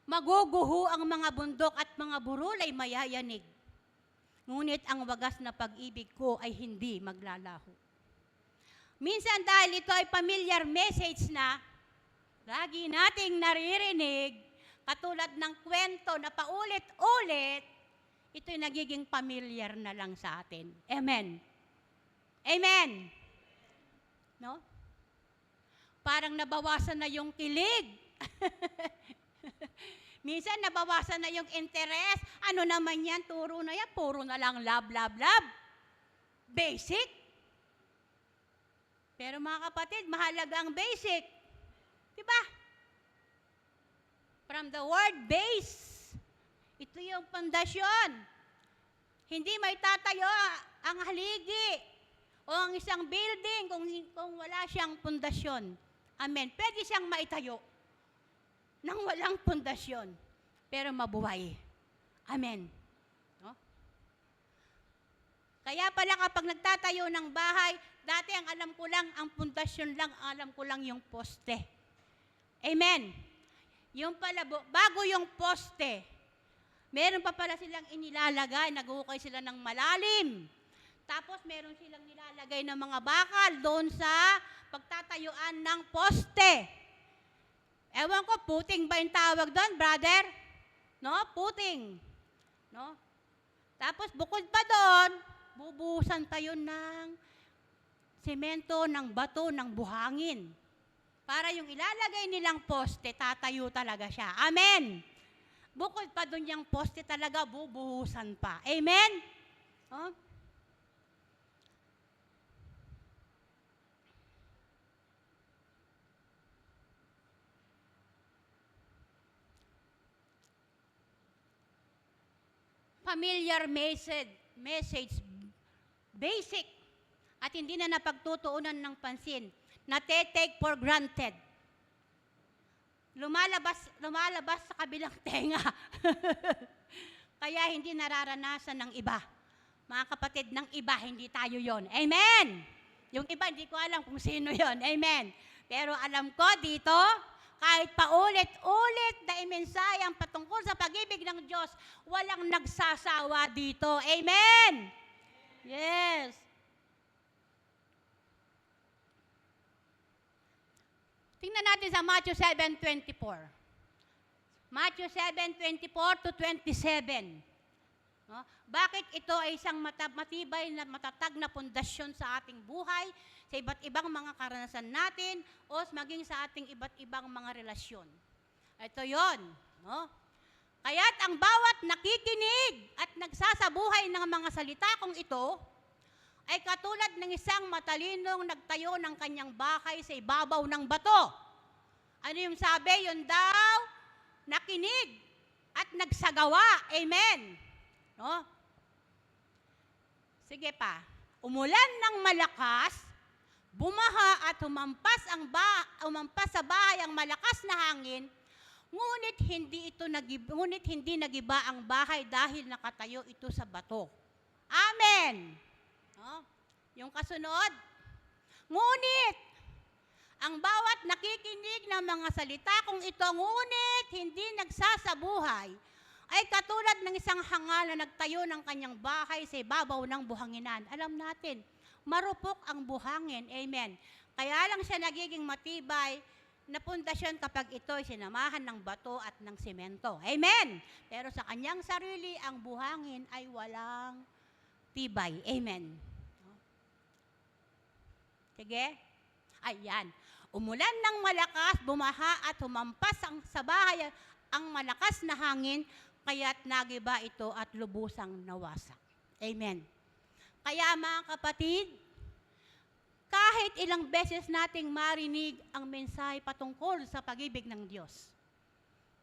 Maguguho ang mga bundok at mga burol ay mayayanig. Ngunit ang wagas na pag-ibig ko ay hindi maglalaho. Minsan dahil ito ay familiar message na lagi nating naririnig, katulad ng kwento na paulit-ulit, ito'y nagiging familiar na lang sa atin. Amen. Amen. No? Parang nabawasan na yung kilig. Minsan nabawasan na yung interest. Ano naman yan? Turo na yan. Puro na lang love, love, love. Basic. Pero mga kapatid, mahalaga ang basic. Diba? From the word base. Ito yung pundasyon. Hindi may tatayo ang haligi o ang isang building kung wala siyang pundasyon. Amen. Pwede siyang maitayo nang walang pundasyon, pero mabuhay. Amen. No? Kaya pala kapag nagtatayo ng bahay, dati ang alam ko lang, ang pundasyon lang, ang alam ko lang yung poste. Amen. Yung pala, bago yung poste, meron pa pala silang inilalagay, nag-uukay sila ng malalim. Tapos meron silang nilalagay ng mga bakal doon sa pagtatayuan ng poste. Ewan ko, puting ba yung tawag doon, brother? No? Puting. No? Tapos bukod pa doon, bubuhusan tayo ng semento, ng bato, ng buhangin. Para yung ilalagay nilang poste, tatayo talaga siya. Amen. Bukod pa doon yung poste talaga, bubuhusan pa. Amen? Oh? Familiar message, basic, at hindi na napagtutuunan ng pansin, nate-take for granted. Lumalabas sa kabilang tenga. Kaya hindi nararanasan ng iba. Mga kapatid, ng iba, hindi tayo yon. Amen! Yung iba, hindi ko alam kung sino yon. Amen! Pero alam ko dito, kahit paulit-ulit na imensayang patungkol sa pag-ibig ng Diyos, walang nagsasawa dito. Amen! Yes. Tingnan natin sa Matthew 7:24. Matthew 7:24 to 27. No? Bakit ito ay isang matibay na matatag na pundasyon sa ating buhay, sa iba't ibang mga karanasan natin, o maging sa ating iba't ibang mga relasyon. Ito yon, no? Kaya't ang bawat nakikinig at nagsasabuhay ng mga salita kong ito, ay katulad ng isang matalinong nagtayo ng kanyang bahay sa ibabaw ng bato. Ano yung sabi? Yun daw, nakinig at nagsagawa. Amen. No? Sige pa. Umulan ng malakas, bumaha at humampas sa bahay ang malakas na hangin, ngunit hindi nagiba ang bahay dahil nakatayo ito sa bato. Amen. No? Yung kasunod, ngunit ang bawat nakikinig ng mga salita kung ito, ngunit hindi nagsasabuhay, ay katulad ng isang hangal na nagtayo ng kanyang bahay sa ibabaw ng buhanginan. Alam natin, marupok ang buhangin. Amen. Kaya lang siya nagiging matibay na pundasyon kapag ito ay sinamahan ng bato at ng semento. Amen. Pero sa kanyang sarili, ang buhangin ay walang tibay. Amen. Sige? Ayan. Umulan ng malakas, bumaha at humampas sa bahay ang malakas na hangin, kaya't nagiba ito at lubusang nawasak. Amen. Kaya mga kapatid, kahit ilang beses nating marinig ang mensahe patungkol sa pag-ibig ng Diyos.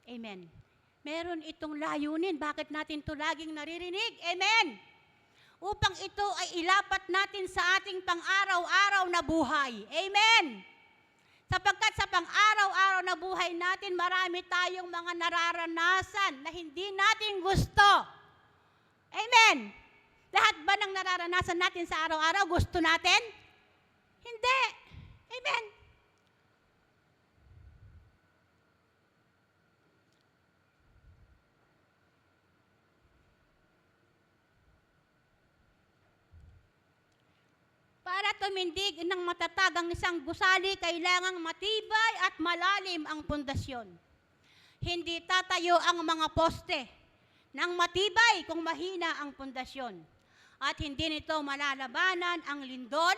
Amen. Meron itong layunin. Bakit natin ito laging naririnig? Amen. Upang ito ay ilapat natin sa ating pang-araw-araw na buhay. Amen. Sapagkat sa pang-araw-araw na buhay natin, marami tayong mga nararanasan na hindi natin gusto. Amen. Lahat ba ng nararanasan natin sa araw-araw gusto natin? Hindi. Amen. tumindig ng matatag ang isang gusali, kailangang matibay at malalim ang pundasyon. Hindi tatayo ang mga poste ng matibay kung mahina ang pundasyon. At hindi nito malalabanan ang lindol,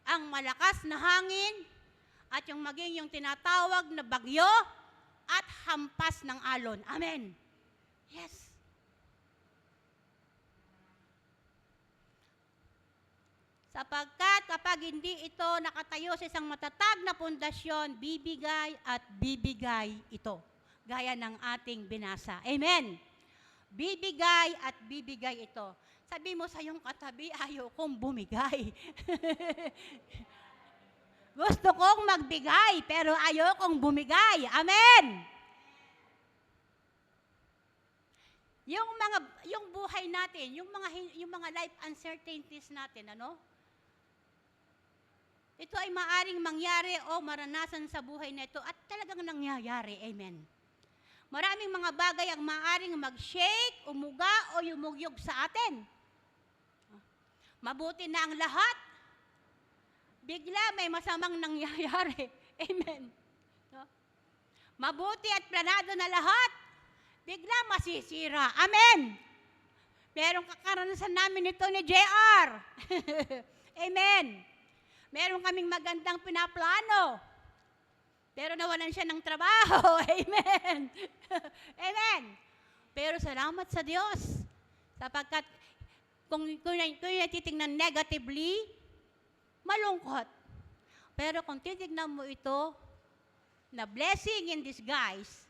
ang malakas na hangin, at yung tinatawag na bagyo at hampas ng alon. Amen. Yes. Sapagkat kapag hindi ito nakatayo sa isang matatag na pundasyon, bibigay at bibigay ito. Gaya ng ating binasa. Amen. Bibigay at bibigay ito. Sabi mo sa iyong katabi, ayaw kong bumigay. Gusto kong magbigay, pero ayaw kong bumigay. Amen. Yung buhay natin, yung mga life uncertainties natin, ano? Ito ay maaring mangyari o maranasan sa buhay nito at talagang nangyayari. Amen. Maraming mga bagay ang maaring mag-shake, umuga o yumugyog sa atin. Mabuti na ang lahat, bigla may masamang nangyayari. Amen. No? Mabuti at planado na lahat, bigla masisira. Amen. Merong kakaranasan namin ito ni JR. Amen. Meron kaming magandang pinaplano, pero nawalan siya ng trabaho. Amen. Amen. Pero salamat sa Diyos, sapagkat kung titingnan negatively, malungkot. Pero kung titignan mo ito, na blessing in disguise,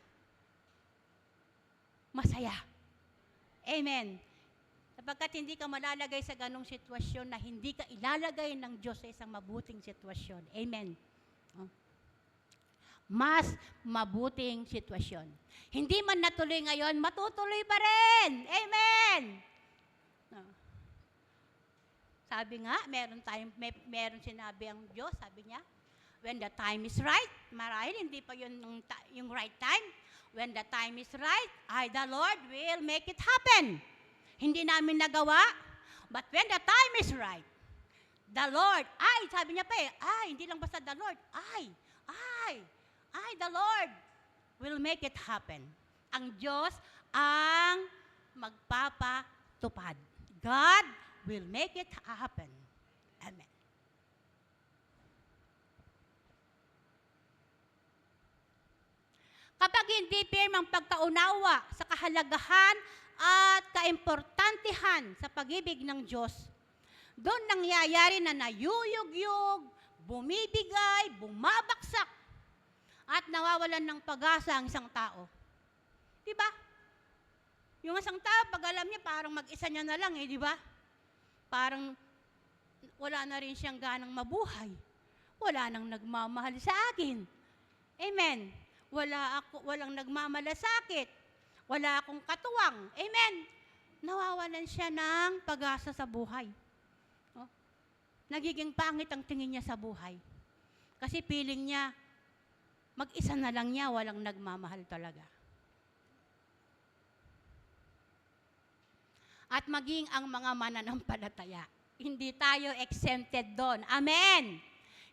masaya. Amen. Sapagkat hindi ka malalagay sa ganong sitwasyon na hindi ka ilalagay ng Diyos sa isang mabuting sitwasyon. Amen. Mas mabuting sitwasyon. Hindi man natuloy ngayon, matutuloy pa rin. Amen. Sabi nga, meron sinabi ang Diyos, sabi niya, when the time is right, marahil hindi pa yun yung right time. When the time is right, the Lord will make it happen. Hindi namin nagawa, but when the time is right, the Lord, sabi niya pa hindi lang basta the Lord, the Lord will make it happen. Ang Diyos ang magpapatupad. God will make it happen. Amen. Kapag hindi firm ang pagkaunawa sa kahalagahan at kaimportantehan sa pag-ibig ng Diyos, doon nangyayari na nayuyugyug, bumibigay, bumabaksak, at nawawalan ng pag-asa ang isang tao. Diba? Yung isang tao, pag alam niya, parang mag-isa niya na lang, di ba? Parang wala na rin siyang ganang mabuhay. Wala nang nagmamahal sa akin. Amen. Walang nagmamalasakit. Wala akong katuwang. Amen. Nawawalan siya ng pag-asa sa buhay. Nagiging pangit ang tingin niya sa buhay. Kasi feeling niya, mag-isa na lang niya, walang nagmamahal talaga. At maging ang mga mananampalataya. Hindi tayo exempted doon. Amen!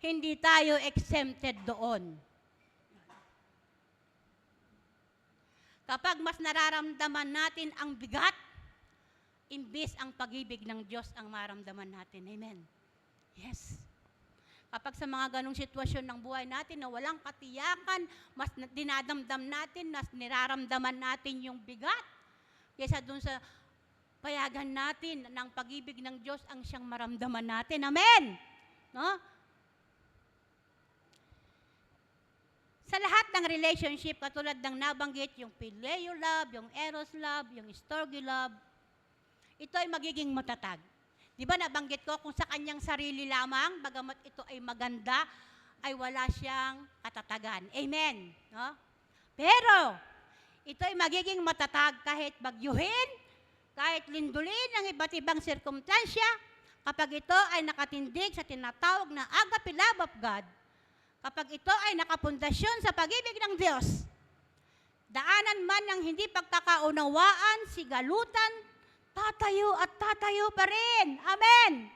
Hindi tayo exempted doon. Kapag mas nararamdaman natin ang bigat, imbis ang pag-ibig ng Diyos ang maramdaman natin. Amen. Yes. Kapag sa mga ganong sitwasyon ng buhay natin na walang katiyakan, mas dinadamdam natin, mas niraramdaman natin yung bigat, kaysa dun sa payagan natin ng pag-ibig ng Diyos ang siyang maramdaman natin. Amen! No? Sa lahat ng relationship, katulad ng nabanggit, yung phileo love, yung eros love, yung storge love, ito ay magiging matatag. Di ba nabanggit ko kung sa kanyang sarili lamang, bagamat ito ay maganda, ay wala siyang katatagan. Amen. No? Pero, ito ay magiging matatag kahit bagyuhin, kahit lindulin ng iba't ibang sirkumstansya, kapag ito ay nakatindig sa tinatawag na agape love of God, kapag ito ay nakapundasyon sa pag-ibig ng Diyos, daanan man ng hindi pagkakaunawaan, sigalutan, tatayo at tatayo pa rin. Amen!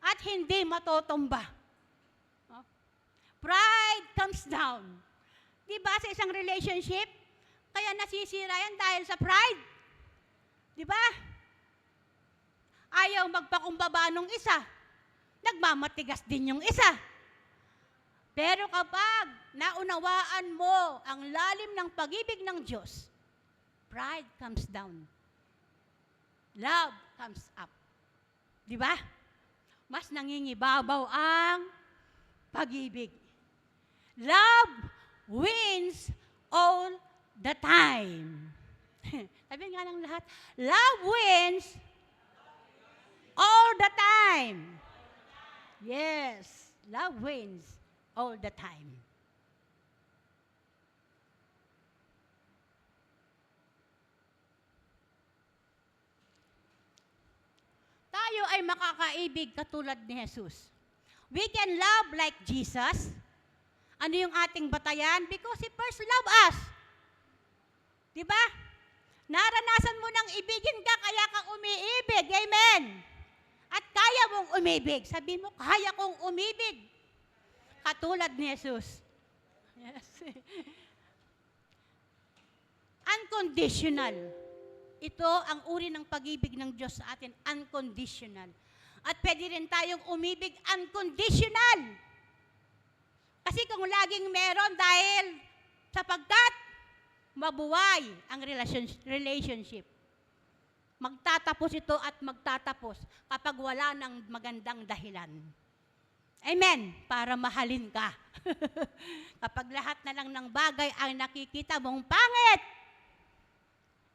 at hindi matutumba. Oh. Pride comes down. Di ba sa isang relationship, kaya nasisira yan dahil sa pride? Di ba? Ayaw magpakumbaba nung isa. Nagmamatigas din yung isa. Pero kapag naunawaan mo ang lalim ng pag-ibig ng Diyos, pride comes down. Love comes up. Di ba? Mas nangingibabaw ang pag-ibig. Love wins all the time. Sabi nga ng lahat, love wins all the time. Yes, love wins all the time. Tayo ay makakaibig katulad ni Jesus. We can love like Jesus. Ano yung ating batayan? Because He first loved us. Diba? Naranasan mo nang ibigin ka, kaya ka umiibig. Amen. At kaya mong umibig. Sabi mo, kaya kong umibig. Katulad ni Jesus. Yes. Unconditional. Ito ang uri ng pag-ibig ng Diyos sa atin, unconditional. At pwede rin tayong umibig unconditional. Kasi kung laging meron dahil sapagkat mabuhay ang relationship. Magtatapos ito at magtatapos kapag wala ng magandang dahilan. Amen. Para mahalin ka. Kapag lahat na lang ng bagay ang nakikita mong pangit.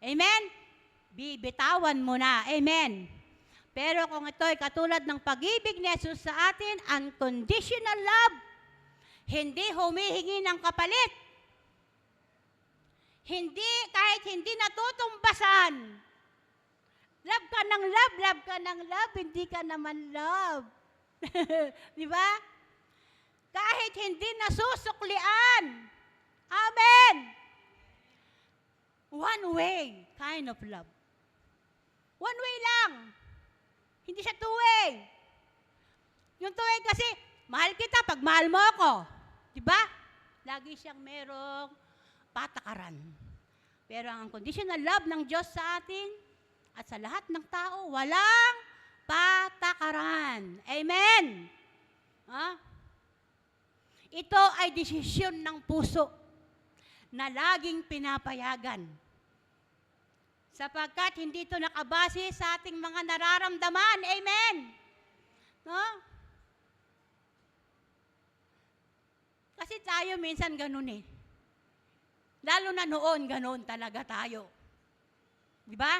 Amen. Bibitawan mo na. Amen. Pero kung ito ay katulad ng pag-ibig ni Jesus sa atin, unconditional love, hindi humihingi ng kapalit. Hindi, kahit hindi natutumbasan. Love ka ng love, love ka ng love, hindi ka naman love. Di ba? Kahit hindi nasusuklian. Amen. One way kind of love. One way lang. Hindi siya two way. Yung two way kasi, mahal kita pag mahal mo ako. Di ba? Lagi siyang merong patakaran. Pero ang unconditional love ng Diyos sa atin at sa lahat ng tao, walang patakaran. Amen? Ito ay desisyon ng puso na laging pinapayagan. Sapagkat hindi ito nakabase sa ating mga nararamdaman. Amen? No? Kasi tayo minsan ganun eh. Lalo na noon, ganun talaga tayo. Di ba?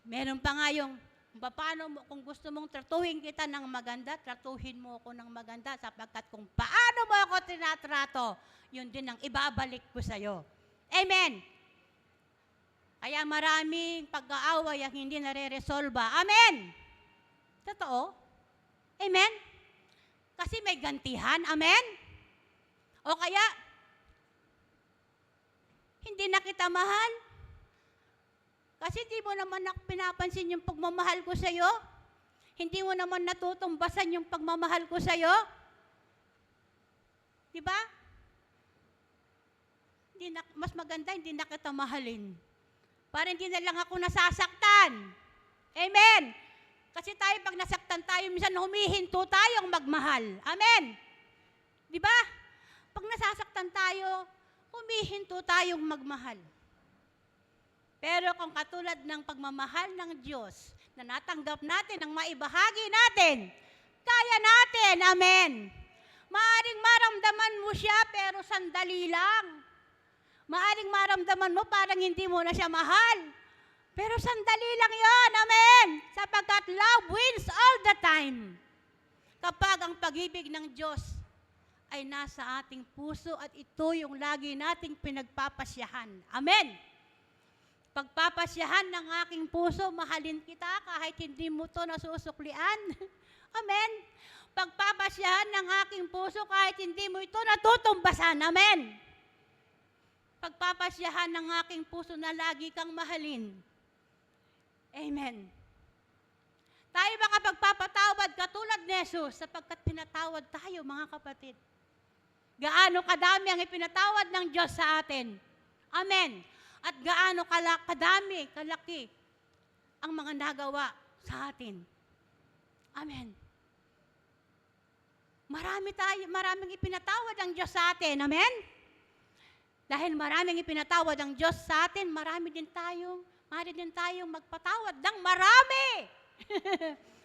Meron pa nga yung, paano mo, kung gusto mong tratuhin kita ng maganda, tratuhin mo ako ng maganda sapagkat kung paano mo ako tinatrato, yun din ang ibabalik ko sa'yo. Amen. Kaya maraming pag-aaway ang hindi nare-resolba. Amen. Totoo? Amen. Kasi may gantihan. Amen. O kaya, hindi na kita mahal. Kasi di mo naman pinapansin yung pagmamahal ko sa'yo. Hindi mo naman natutumbasan yung pagmamahal ko sa'yo. Di ba? Mas maganda, hindi na kita mahalin. Para hindi na lang ako nasasaktan. Amen. Kasi tayo, pag nasaktan tayo, minsan humihinto tayong magmahal. Amen. Di ba? Pag nasasaktan tayo, humihinto tayong magmahal. Pero kung katulad ng pagmamahal ng Diyos, na natanggap natin, ang maibahagi natin, kaya natin, amen. Maaring maramdaman mo siya, pero sandali lang. Maaring maramdaman mo, parang hindi mo na siya mahal. Pero sandali lang yon, amen. Sapagkat love wins all the time. Kapag ang pag-ibig ng Diyos ay nasa ating puso at ito yung lagi nating pinagpapasyahan. Amen. Pagpapasyahan ng aking puso, mahalin kita kahit hindi mo to nasusuklian. Amen. Pagpapasyahan ng aking puso kahit hindi mo ito natutumbasan. Amen. Pagpapasyahan ng aking puso na lagi kang mahalin. Amen. Tayo ba kapag papatawad Jesus sapagkat pinatawad tayo, mga kapatid. Gaano kadami ang ipinatawad ng Diyos sa atin. Amen. At gaano kadami, kalaki ang mga nagawa sa atin. Amen. Maraming ipinatawad ang Diyos sa atin. Amen? Dahil maraming ipinatawad ang Diyos sa atin, maaari din tayong magpatawad ng marami.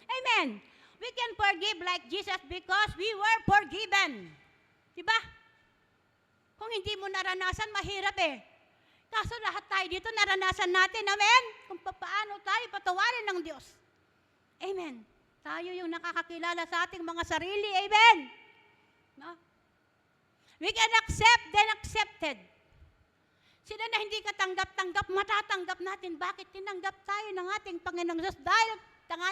Amen. We can forgive like Jesus because we were forgiven. Diba? Kung hindi mo naranasan, mahirap eh. Kaso lahat tayo dito naranasan natin. Amen? Kung paano tayo patawarin ng Diyos. Amen. Tayo yung nakakakilala sa ating mga sarili. Amen. No? We can accept, then accepted. Sila na hindi katanggap-tanggap, matatanggap natin. Bakit tinanggap tayo ng ating Panginoong Diyos? Dahil ng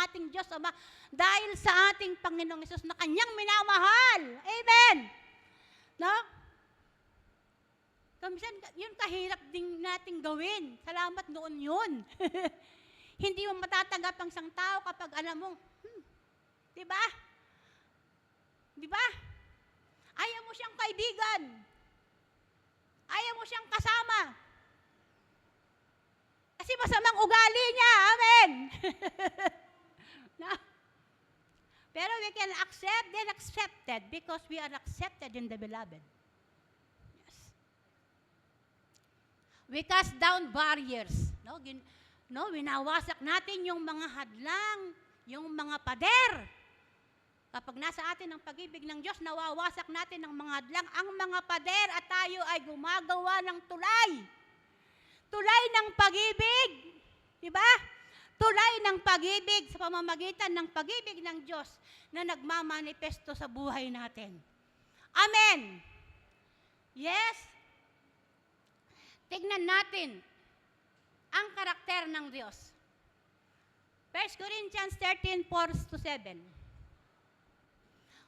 ating Diyos Ama, dahil sa ating Panginoong Hesus na Kanyang minamahal. Amen! No? Minsan, yun kahirap din nating gawin. Salamat noon yun. Hindi mo matatanggap ang isang tao kapag alam mo, di ba? Di ba? Ayaw mo siyang kaibigan. Ayaw mo siyang kasama. Kasi masamang ugali niya. Amen. No? Pero we can accept and accepted because we are accepted in the beloved. Yes. We cast down barriers. No, winawasak natin yung mga hadlang, yung mga pader. Kapag nasa atin ang pag-ibig ng Diyos, nawawasak natin ang mga hadlang, ang mga pader at tayo ay gumagawa ng tulay. Tulay ng pag-ibig. Diba? Tulay ng pag-ibig sa pamamagitan ng pag-ibig ng Diyos na nagmamanifesto sa buhay natin. Amen. Yes. Tignan natin ang karakter ng Diyos. 1 Corinthians 13:4-7.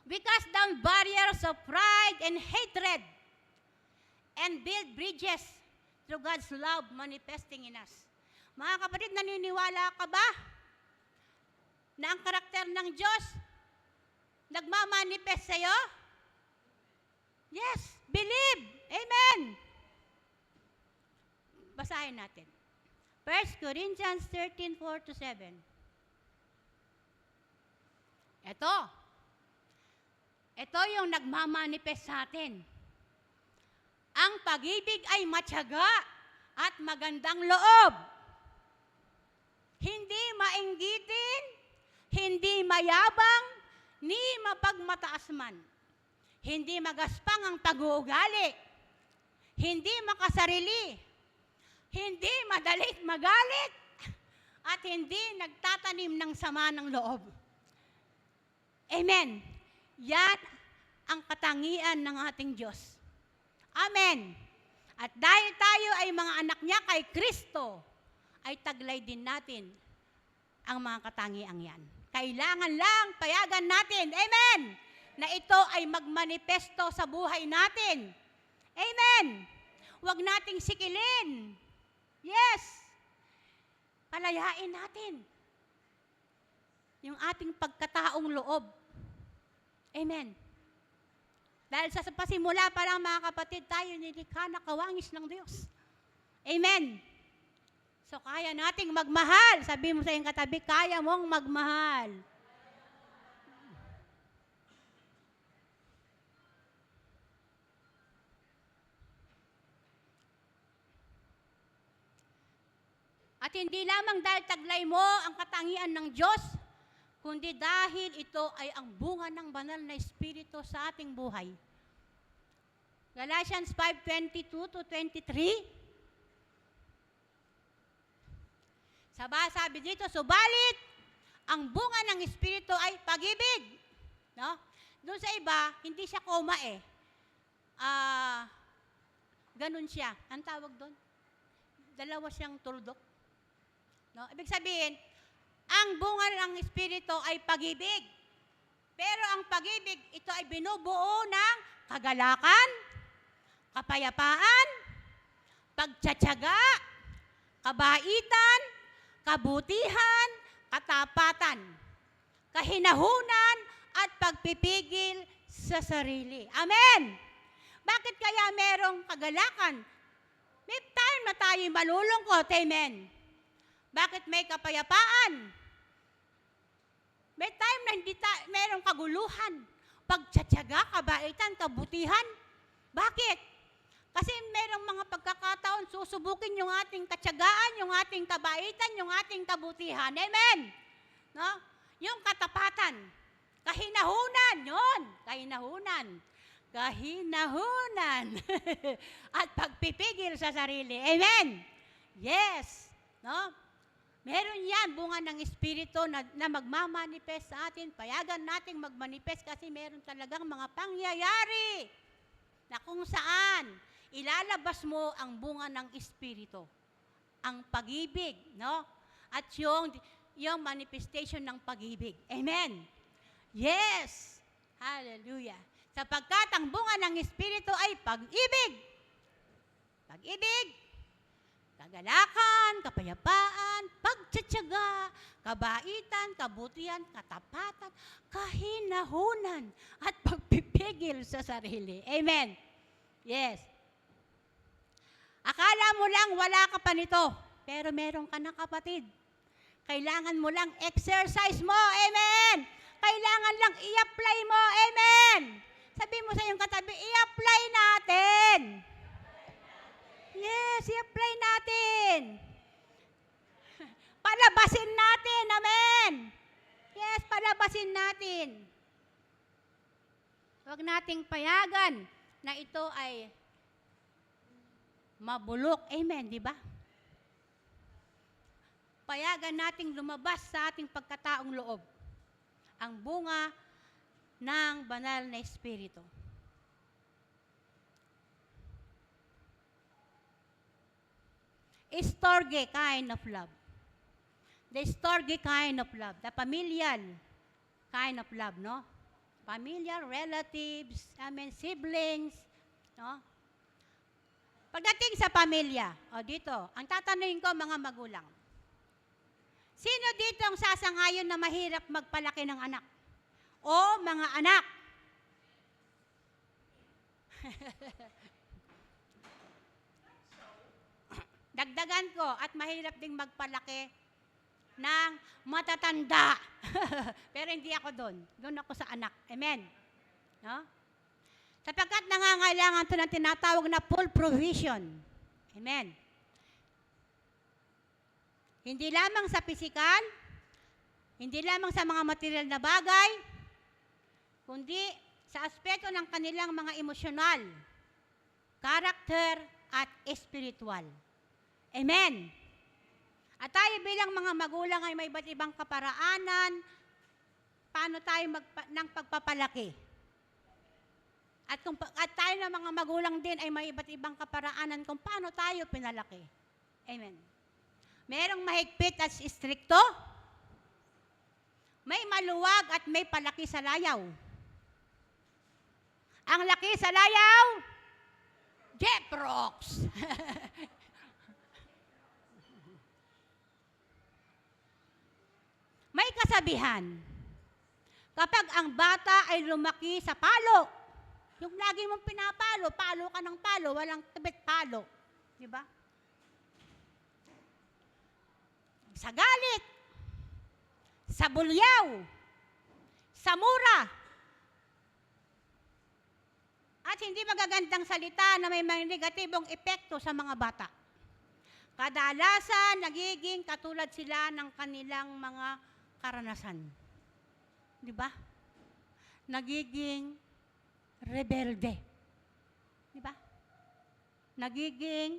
We cast down barriers of pride and hatred and build bridges through God's love manifesting in us. Mga kapatid, naniniwala ka ba na ang karakter ng Diyos nagmamanifest sa'yo? Yes, believe. Amen. Basahin natin. 1 Corinthians 13:4-7. Ito yung nagmamanifest sa atin. Ang pag-ibig ay matyaga at magandang loob. Hindi mainggitin, hindi mayabang, ni mapagmataas man. Hindi magaspang ang pag-uugali. Hindi makasarili. Hindi madalit magalit. At hindi nagtatanim ng sama ng loob. Amen. Yan ang katangian ng ating Diyos. Amen. At dahil tayo ay mga anak niya kay Kristo, ay taglay din natin ang mga katangiang yan. Kailangan lang payagan natin, amen, na ito ay magmanifesto sa buhay natin. Amen. Huwag nating sikilin. Yes. Palayain natin yung ating pagkataong loob. Amen. Dahil sa pasimula pa lang, mga kapatid, tayo nilikha na kawangis ng Diyos. Amen. So, kaya nating magmahal. Sabi mo sa iyong katabi, kaya mong magmahal. At hindi lamang dahil taglay mo ang katangian ng Diyos, kundi dahil ito ay ang bunga ng banal na Espiritu sa ating buhay. Galatians 5:22-23. Sabi dito, subalit, ang bunga ng Espiritu ay pag-ibig. No? Doon sa iba, hindi siya koma eh. Ganun siya. Ang tawag doon? Dalawa siyang tuldok. No? Ibig sabihin, ang bunga ng Espiritu ay pag-ibig. Pero ang pag-ibig, ito ay binubuo ng kagalakan, kapayapaan, pagtsatsaga, kabaitan, kabutihan, katapatan. kahinahunan, at pagpipigil sa sarili. Amen! Bakit kaya merong kagalakan? May time na tayo malulungkot. Amen. Bakit may kapayapaan? May time na merong kaguluhan. Pagtsatsaga, kabaitan, kabutihan. Bakit? Kasi merong mga pagkakataon, susubukin yung ating katsagaan, yung ating kabaitan, yung ating kabutihan. Amen. No? Yung katapatan. Kahinahunan. Yun. Kahinahunan. Kahinahunan. At pagpipigil sa sarili. Amen. Yes. No? Meron yan, bunga ng Espiritu na magmamanifest sa atin. Payagan nating magmanifest kasi meron talagang mga pangyayari na kung saan ilalabas mo ang bunga ng Espiritu. Ang pag-ibig, no? At yung manifestation ng pag-ibig. Amen. Yes. Hallelujah. Sapagkat ang bunga ng Espiritu ay pag-ibig. Pag-ibig, kagalakan, kapayapaan, pagtsatsaga, kabaitan, kabutihan, katapatan, kahinahunan, at pagpipigil sa sarili. Amen. Yes. Akala mo lang wala ka pa nito, pero meron ka na kapatid. Kailangan mo lang exercise mo. Amen. Kailangan lang i-apply mo. Amen. Sabi mo sa iyong katabi, i-apply natin. Yes, i-apply natin. Palabasin natin. Amen. Yes, palabasin natin. Huwag nating payagan na ito ay mabulok. Amen, di ba? Payagan nating lumabas sa ating pagkataong loob ang bunga ng banal na Espiritu. Storge kind of love. The storge kind of love. The familial kind of love, no? Familiar, relatives, siblings, no? Pagdating sa pamilya, dito, ang tatanungin ko mga magulang, sino dito ang sasangayon na mahirap magpalaki ng anak? O mga anak? Dagdagan ko, at mahirap ding magpalaki ng matatanda. Pero hindi ako doon. Doon ako sa anak. Amen. No? Sapagkat nangangailangan ito ng tinatawag na full provision. Amen. Hindi lamang sa pisikal, hindi lamang sa mga material na bagay, kundi sa aspeto ng kanilang mga emosyonal, karakter, at espiritual. Amen. At tayo bilang mga magulang ay may iba't ibang kaparaanan, paano tayo ng pagpapalaki. At tayo na mga magulang din ay may iba't ibang kaparaanan kung paano tayo pinalaki. Amen. Merong mahigpit at istrikto, may maluwag at may palaki sa layaw. Ang laki sa layaw, Jeprox. May kasabihan, kapag ang bata ay lumaki sa palo, yung lagi mong pinapalo, palo ka ng palo, walang tabit palo. Di ba? Sa galit, sa bulyaw, sa mura, at hindi magagandang salita na may mga negatibong epekto sa mga bata. Kadalasan, nagiging katulad sila ng kanilang mga karanasan. Di ba? Nagiging rebelde. Di ba? Nagiging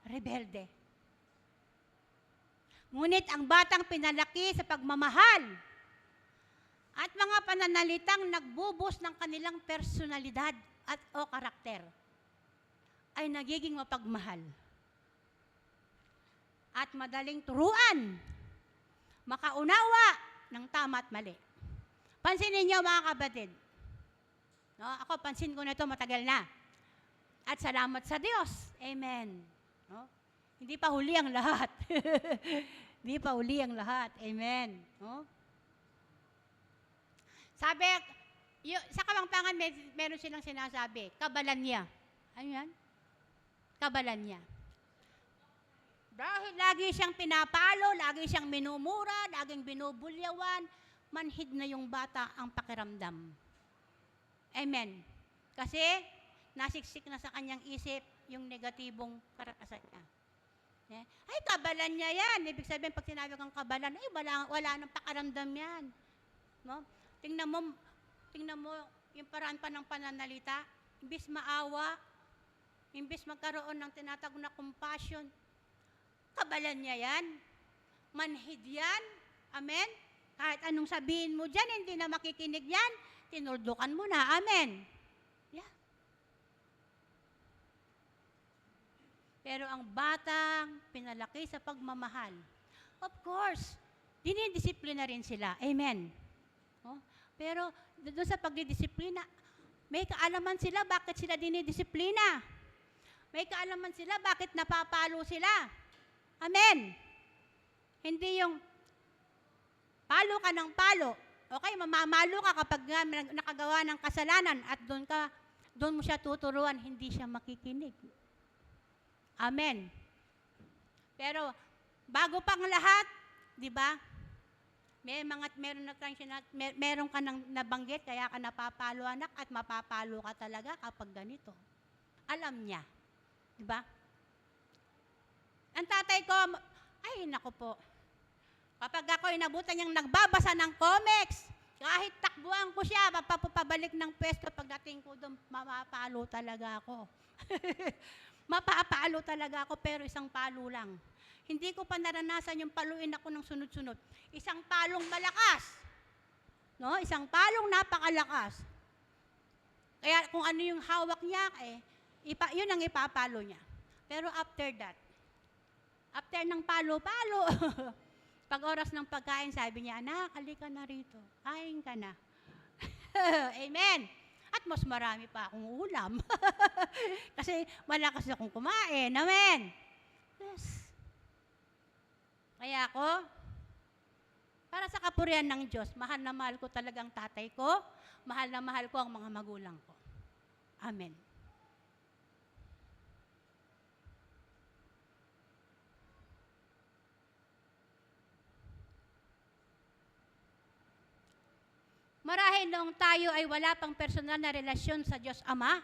rebelde. Ngunit ang batang pinalaki sa pagmamahal at mga pananalitang nagbubus ng kanilang personalidad at o karakter ay nagiging mapagmahal at madaling turuan, makaunawa ng tama at mali. Pansinin niyo mga kapatid. No, ako pansin ko na ito matagal na. At salamat sa Diyos. Amen. No? Hindi pa huli ang lahat. Hindi pa huli ang lahat. Amen. No? Sabi, sa Kapampangan, meron silang sinasabi, kabalan niya. Ano yan? Kabalan niya. Dahil lagi siyang pinapalo, lagi siyang minumura, laging binubulyawan, manhid na yung bata ang pakiramdam. Amen. Kasi nasiksik na sa kanyang isip yung negatibong karanasan niya. Ay, kabalan niya yan. Ibig sabihin, pag sinabi kang kabalan, ay, wala nang pakiramdam yan. No? Tingnan mo yung paraan pa ng pananalita, imbis maawa, imbis magkaroon ng tinatawag na compassion, kabalan niya yan. Manhid yan. Amen? Kahit anong sabihin mo dyan, hindi na makikinig yan, tinuldukan mo na. Amen? Yeah. Pero ang batang pinalaki sa pagmamahal, of course, dinidisiplina rin sila. Amen? Oh? Pero doon sa pagdidisiplina, may kaalaman sila bakit sila dinidisiplina. May kaalaman sila bakit napapalo sila. Amen? Hindi yung palo ka ng palo. Okay, mamamalo ka kapag nakagawa ng kasalanan at doon mo siya tuturuan, hindi siya makikinig. Amen. Pero bago pang lahat, 'di ba? Meron ka nang nabanggit kaya ka napapalo anak at mapapalo ka talaga kapag ganito. Alam niya. 'Di ba? Ang tatay ko, ay nako po. Kapag ako inabutan niyang nagbabasa ng comics, kahit takbuhan ko siya, mapapabalik ng pwesto, pagdating ko doon, mapapalo talaga ako. Mapapalo talaga ako, pero isang palo lang. Hindi ko pa naranasan yung paluin ako ng sunod-sunod. Isang palong malakas. No? Isang palong napakalakas. Kaya kung ano yung hawak niya, yun ang ipapalo niya. Pero after that, after ng palo-palo, pag oras ng pagkain, sabi niya, anak, halika na rito. Kain ka na. Amen. At mas marami pa akong ulam. Kasi malakas akong kumain. Amen. Yes. Kaya ako, para sa kapurihan ng Diyos, mahal na mahal ko talagang tatay ko, mahal na mahal ko ang mga magulang ko. Amen. Marahil noong tayo ay wala pang personal na relasyon sa Diyos Ama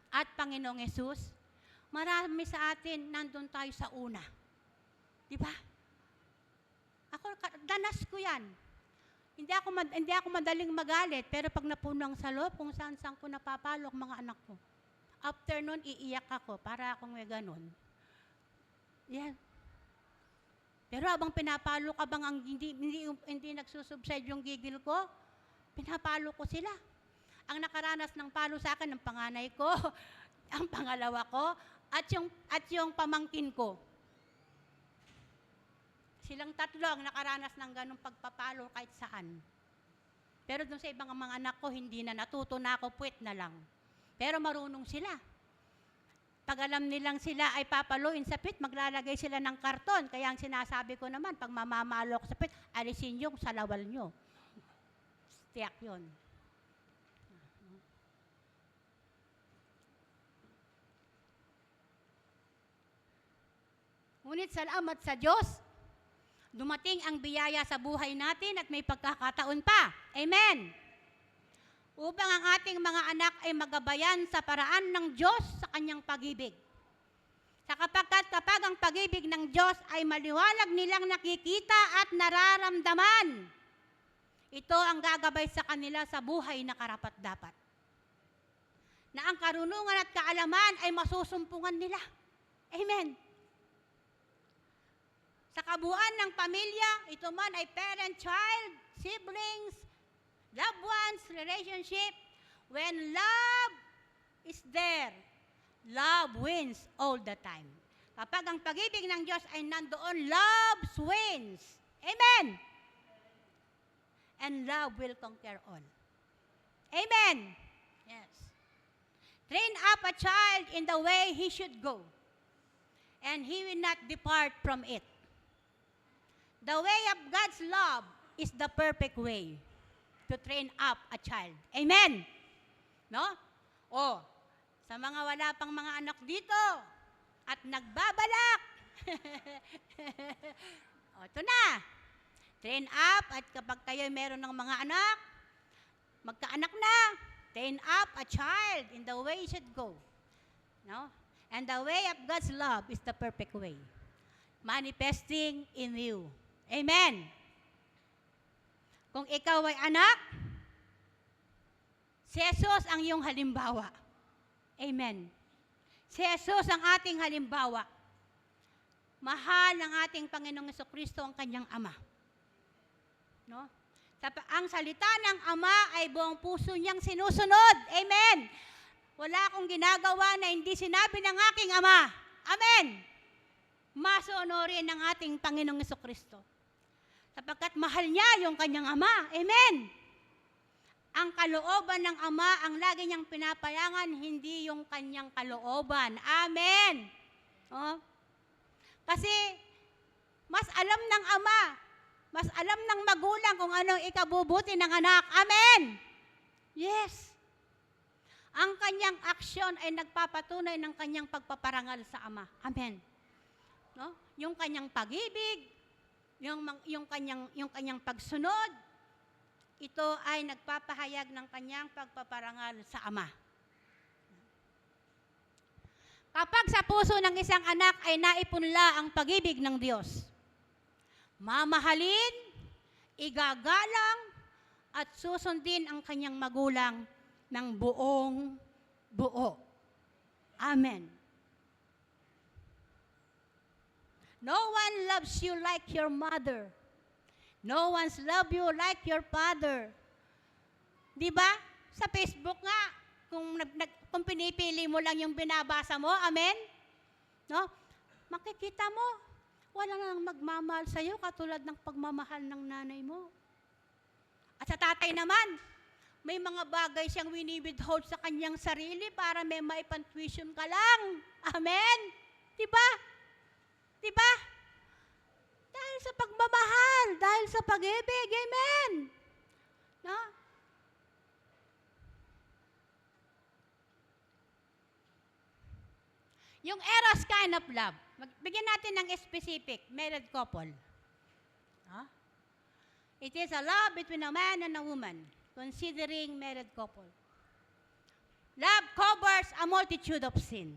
at Panginoong Yesus, marami sa atin nandun tayo sa una. Di ba? Ako, danas ko yan. Hindi ako madaling magalit, pero pag napunang sa loob, kung saan-saan ko napapalo ang mga anak ko. After nun, iiyak ako, para akong may ganun. Yan. Pero habang pinapalo ka bang hindi nagsusubside yung gigil ko, pinapalo ko sila. Ang nakaranas ng palo sa akin, ng panganay ko, ang pangalawa ko, at yung pamangkin ko. Silang tatlo ang nakaranas ng ganong pagpapalo kahit saan. Pero dun sa ibang mga anak ko, hindi na, natuto na ako, puwet na lang. Pero marunong sila. Pag alam nilang sila ay papaluin sa pit, maglalagay sila ng karton. Kaya ang sinasabi ko naman, pag mamamalo ko sa pit, alisin yung salawal nyo. Tiyak yun. Ngunit salamat sa Diyos, dumating ang biyaya sa buhay natin at may pagkakataon pa. Amen. Upang ang ating mga anak ay magabayan sa paraan ng Diyos sa kanyang pag-ibig. Sapagkat kapag ang pag-ibig ng Diyos ay maliwalag nilang nakikita at nararamdaman, ito ang gagabay sa kanila sa buhay na karapat-dapat. Na ang karunungan at kaalaman ay masusumpungan nila. Amen. Sa kabuuan ng pamilya, ito man ay parent, child, siblings, loved ones, relationship, when love is there, love wins all the time. Kapag ang pag-ibig ng Diyos ay nandoon, love wins. Amen. And love will conquer all. Amen. Yes. Train up a child in the way he should go, and he will not depart from it. The way of God's love is the perfect way to to train up a child. Amen? No? O, sa mga wala pang mga anak dito at nagbabalak. O, ito na. Train up at kapag kayo meron ng mga anak, magkaanak na, train up a child in the way he should go. No? And the way of God's love is the perfect way. Manifesting in you. Amen. Kung ikaw ay anak, si Jesus ang iyong halimbawa. Amen. Si Jesus ang ating halimbawa. Mahal ng ating Panginoong Jesucristo ang kanyang Ama. No? Ang salita ng Ama ay buong puso niyang sinusunod. Amen. Wala akong ginagawa na hindi sinabi ng aking Ama. Amen. Masunurin ng ating Panginoong Jesucristo. Sapagkat mahal niya yung kanyang Ama. Amen. Ang kalooban ng Ama ang lagi niyang pinapayangan, hindi yung kanyang kalooban. Amen. Oh. Kasi mas alam ng Ama, mas alam ng magulang kung anong ikabubuti ng anak. Amen. Yes. Ang kanyang aksyon ay nagpapatunay ng kanyang pagpaparangal sa Ama. Amen. No? Yung kanyang pag-ibig, yung kanyang pagsunod, ito ay nagpapahayag ng kanyang pagpaparangal sa Ama. Kapag sa puso ng isang anak ay naipunla ang pag-ibig ng Diyos, mamahalin, igagalang, at susundin ang kanyang magulang ng buong buo. Amen. No one loves you like your mother. No one's love you like your father. Di ba? Sa Facebook nga, kung pinipili mo lang yung binabasa mo, amen? No? Makikita mo, wala nang magmamahal sa'yo katulad ng pagmamahal ng nanay mo. At sa tatay naman, may mga bagay siyang winibidhold sa kanyang sarili para may maipantuition ka lang. Amen? Diba? Diba? Dahil sa pagmamahal, dahil sa pag-ibig. Amen? No? Yung eros kind of love, bigyan natin ng specific, married couple. Huh? It is a love between a man and a woman, considering married couple. Love covers a multitude of sin.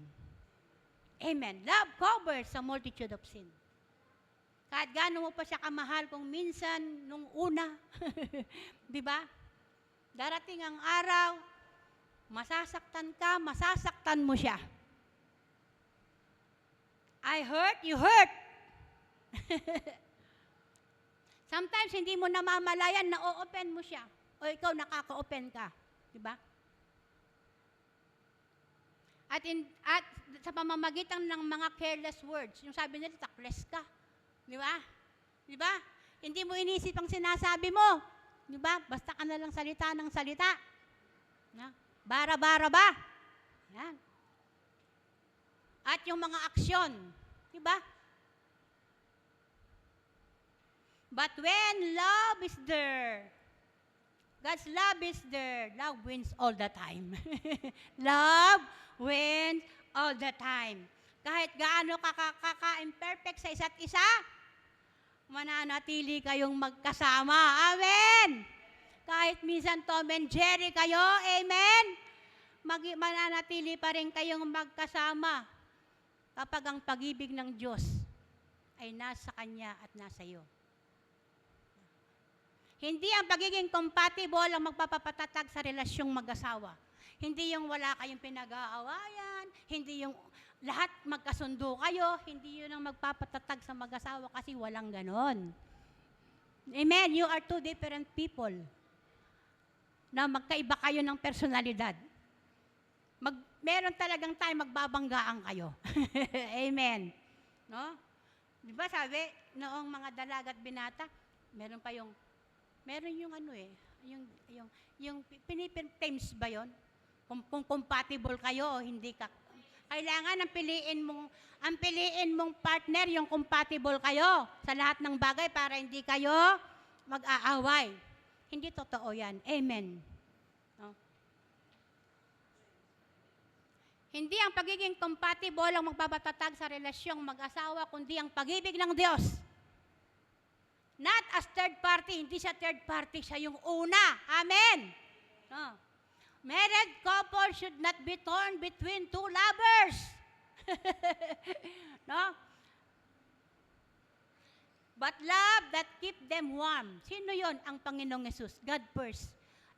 Amen. Love covers a multitude of sin. Kahit gaano mo pa siya kamahal kung minsan nung una, di ba? Darating ang araw, masasaktan ka, masasaktan mo siya. I hurt, you hurt. Sometimes hindi mo namamalayan na o-open mo siya. O ikaw nakaka-open ka. Diba? At sa pamamagitan ng mga careless words, yung sabi nila, takles ka. Diba? Diba? Hindi mo inisip ang sinasabi mo. Diba? Basta ka na lang salita ng salita. Bara-bara ba? Yan. At yung mga aksyon, di ba? But when love is there, God's love is there, love wins all the time. Love wins all the time. Kahit gaano kaka-imperfect sa isa't isa, mananatili kayong magkasama. Amen! Kahit minsan Tom and Jerry kayo, amen? Mananatili pa rin kayong magkasama. Kapag ang pag-ibig ng Diyos ay nasa Kanya at nasa iyo. Hindi ang pagiging compatible ang magpapapatatag sa relasyong mag-asawa. Hindi yung wala kayong pinag-aawayan, hindi yung lahat magkasundo kayo, hindi yun ang magpapatatag sa mag-asawa kasi walang ganon. Amen? You are two different people na magkaiba kayo ng personalidad. Meron talagang time magbabanggaan kayo. Amen. No? Di ba sabi, noong mga dalaga at binata, meron yung yung pinipin-times ba yon? Kung compatible kayo o hindi ka. Kailangan ang piliin mong partner, yung compatible kayo sa lahat ng bagay para hindi kayo mag-aaway. Hindi totoo yan. Amen. No? Hindi ang pagiging compatible ang magpapatatag sa relasyong mag-asawa, kundi ang pag-ibig ng Diyos. Not as third party, hindi siya third party, siya yung una. Amen. No. Married couple should not be torn between two lovers. No? But love that keep them warm. Sino yon? Ang Panginoong Yesus. God first.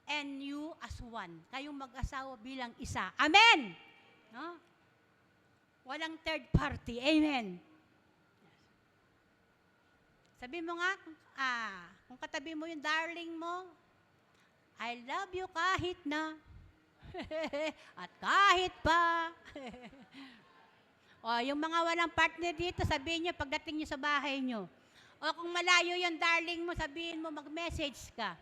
And you as one. Kayong mag-asawa bilang isa. Amen! No? Walang third party. Amen. Sabi mo nga, kung katabi mo yung darling mo, I love you kahit na. At kahit pa. O, yung mga walang partner dito, sabihin nyo pagdating nyo sa bahay nyo. O kung malayo yung darling mo, sabihin mo, mag-message ka.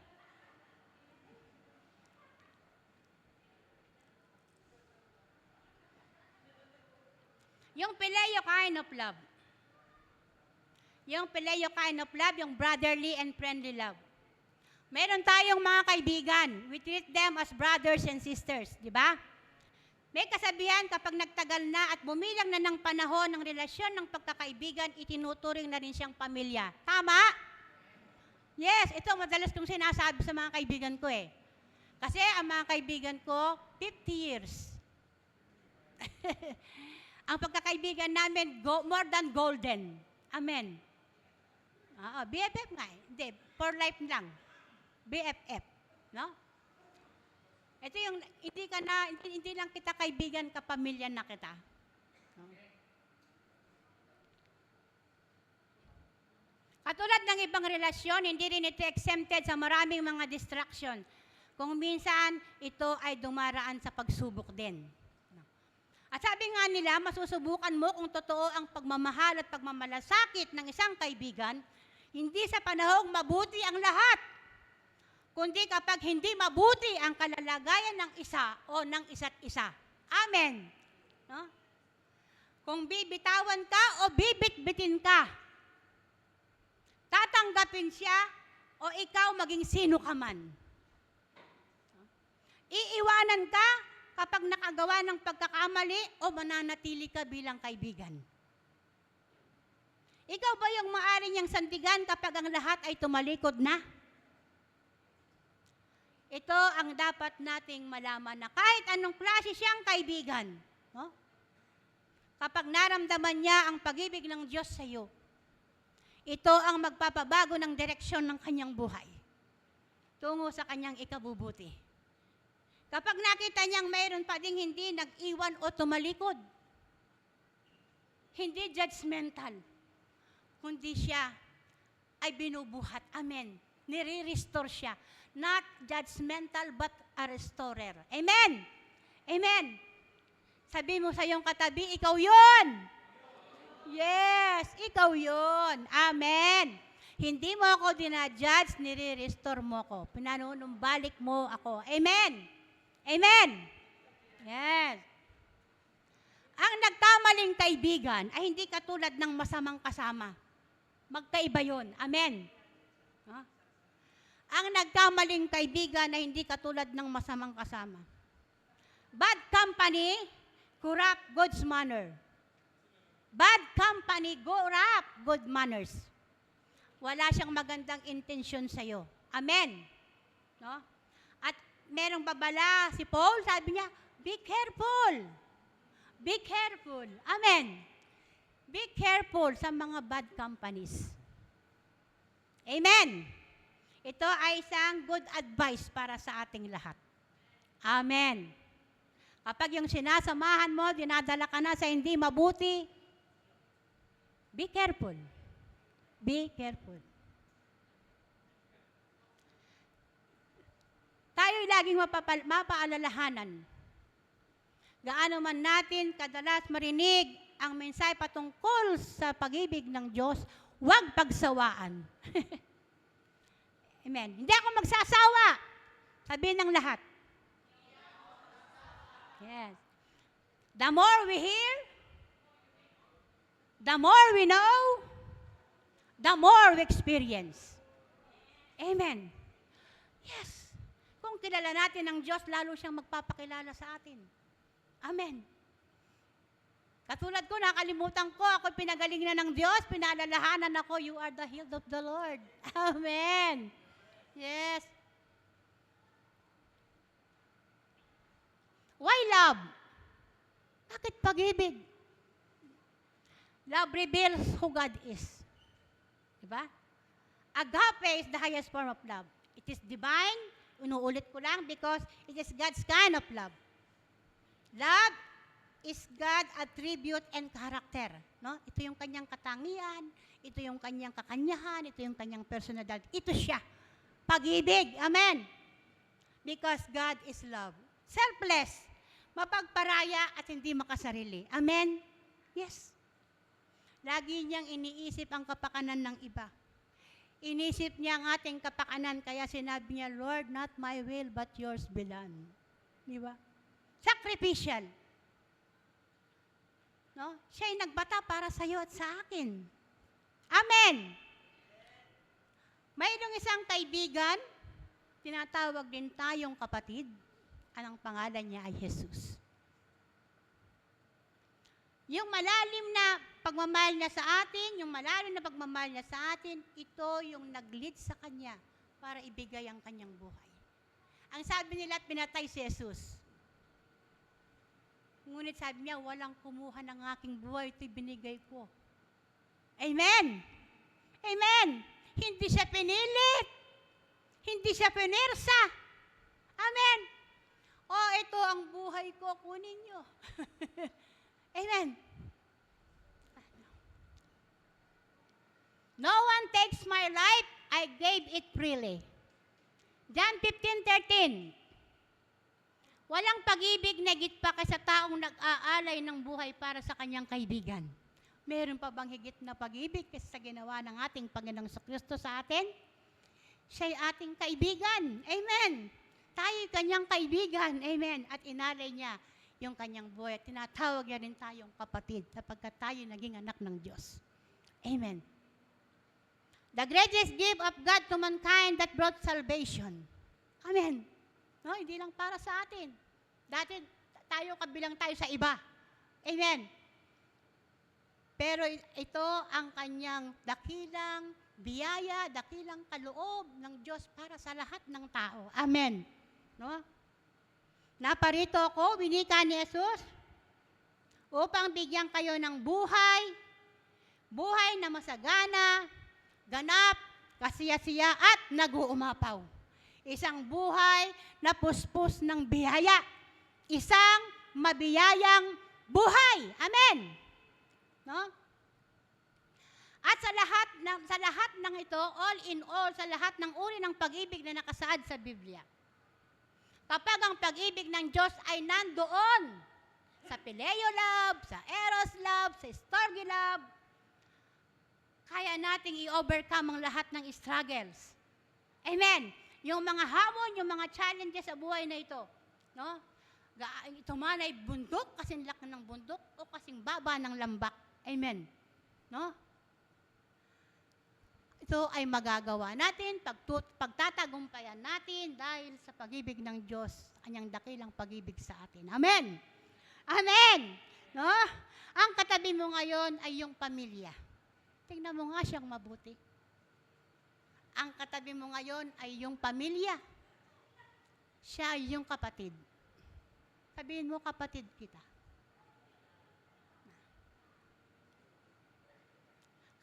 Yung Phileo kind of love. Yung Phileo kind of love, yung brotherly and friendly love. Meron tayong mga kaibigan. We treat them as brothers and sisters. Di ba? May kasabihan kapag nagtagal na at bumilang na ng panahon ng relasyon ng pagkakaibigan, itinuturing na rin siyang pamilya. Tama? Yes, ito madalas kong sinasabi sa mga kaibigan ko eh. Kasi ang mga kaibigan ko, 50 years. Ang pagkakaibigan namin, more than golden. Amen. BFF nga eh. Hindi, for life lang. BFF. No? Ito yung, hindi lang kita kaibigan, kapamilya na kita. No? Katulad ng ibang relasyon, hindi rin ito exempted sa maraming mga distraction. Kung minsan, ito ay dumaraan sa pagsubok din. No? At sabi nga nila, masusubukan mo kung totoo ang pagmamahal at pagmamalasakit ng isang kaibigan, hindi sa panahong mabuti ang lahat, kundi kapag hindi mabuti ang kalalagayan ng isa o ng isa't isa. Amen. No? Kung bibitawan ka o bibitbitin ka, tatanggapin siya o ikaw maging sino ka man. Iiwanan ka kapag nakagawa ng pagkakamali o mananatili ka bilang kaibigan. Ikaw ba yung maaari niyang sandigan kapag ang lahat ay tumalikod na? Ito ang dapat nating malaman na kahit anong klase siyang kaibigan, no? Kapag naramdaman niya ang pag-ibig ng Diyos sa iyo, ito ang magpapabago ng direksyon ng kanyang buhay tungo sa kanyang ikabubuti. Kapag nakita niyang mayroon pa ding hindi nag-iwan o tumalikod, hindi judgmental, kundi siya ay binubuhat. Amen. Nire-restore siya. Not judgmental, but a restorer. Amen! Amen! Sabi mo sa iyong katabi, ikaw yun! Yes! Ikaw yun! Amen! Hindi mo ako dinajudge, nire-restore mo ako. Pinanunumbalik mo ako. Amen! Amen! Yes! Ang nagkamaling kaibigan ay hindi katulad ng masamang kasama. Magkaiba yun. Amen! Huh? Ang nagkamaling kaibigan na hindi katulad ng masamang kasama. Bad company, corrupt good manner. Bad company, corrupt good manners. Wala siyang magandang intensyon sa'yo. Amen. No? At merong babala, si Paul, sabi niya, be careful. Be careful. Amen. Be careful sa mga bad companies. Amen. Ito ay isang good advice para sa ating lahat. Amen. Kapag yung sinasamahan mo, dinadala ka na sa hindi mabuti, be careful. Be careful. Tayo'y laging mapaalalahanan. Gaano man natin kadalas marinig ang mensahe patungkol sa pag-ibig ng Diyos, huwag pagsawaan. Amen. Hindi ako magsasawa. Sabihin ng lahat. Yes. The more we hear, the more we know, the more we experience. Amen. Yes. Kung kilala natin ang Diyos, lalo siyang magpapakilala sa atin. Amen. Katulad ko, nakalimutan ko, ako pinagaling na ng Diyos, pinaalalahanan ako, you are the healed of the Lord. Amen. Yes. Why love? Bakit pag-ibig? Love reveals who God is. Diba? Agape is the highest form of love. It is divine. Inuulit ko lang because it is God's kind of love. Love is God's attribute and character. No? Ito yung kanyang katangian, ito yung kanyang kakanyahan, ito yung kanyang personality. Ito siya. Pag-ibig. Amen. Because God is love. Selfless. Mapagparaya at hindi makasarili. Amen? Yes. Lagi niyang iniisip ang kapakanan ng iba. Inisip niya ang ating kapakanan, kaya sinabi niya, Lord, not my will, but yours be done. Di ba? Sacrificial. No? Siya'y nagbata para sa iyo at sa akin. Amen! Mayroong isang kaibigan, tinatawag din tayong kapatid. Anong pangalan niya ay Jesus. Yung malalim na pagmamahal niya sa atin, yung malalim na pagmamahal niya sa atin, ito yung nag-lead sa kanya para ibigay ang kanyang buhay. Ang sabi nila, pinatay si Jesus. Ngunit sabi niya, walang kumuha ng aking buhay, ito'y binigay ko. Amen! Amen! Hindi siya pinilit. Hindi siya pinersa. Amen! Oh, ito ang buhay ko, kunin niyo. Amen. No one takes my life, I gave it freely. John 15:13. Walang pag-ibig na higit pa kaysa taong nag-aalay ng buhay para sa kanyang kaibigan. Meron pa bang higit na pag-ibig kaysa sa ginawa ng ating Panginoong Kristo sa atin? Siya'y ating kaibigan. Amen. Tayo'y kanyang kaibigan. Amen. At inalay niya yung kanyang buhay. Tinatawag niya rin tayong kapatid sapagkat tayo naging anak ng Diyos. Amen. The greatest gift of God to mankind that brought salvation. Amen. No, hindi lang para sa atin. Dati tayo kabilang tayo sa iba. Amen. Pero ito ang kanyang dakilang biyaya, dakilang kaloob ng Diyos para sa lahat ng tao. Amen. No? Naparito ako, winika ni Jesus, upang bigyan kayo ng buhay, buhay na masagana, ganap, kasiya-siya at nag-uumapaw. Isang buhay na puspos ng biyaya. Isang mabiyayang buhay. Amen. No? At sa lahat ng ito, all in all, sa lahat ng uri ng pag-ibig na nakasaad sa Biblia. Kapag ang pag-ibig ng Diyos ay nandoon sa Phileo love, sa Eros love, sa Storge love, kaya nating i-overcome ang lahat ng struggles. Amen. Yung mga hamon, yung mga challenges sa buhay na ito, no? Ito man ay bundok, kasing laki ng bundok, o kasing baba ng lambak. Amen. No? Ito ay magagawa natin, pagtatagumpayan natin dahil sa pag-ibig ng Diyos, kanyang dakilang pag-ibig sa atin. Amen. Amen. No? Ang katabi mo ngayon ay yung pamilya. Tingnan mo nga siyang mabuti. Ang katabi mo ngayon ay yung pamilya. Siya ay yung kapatid. Sabihin mo, kapatid kita.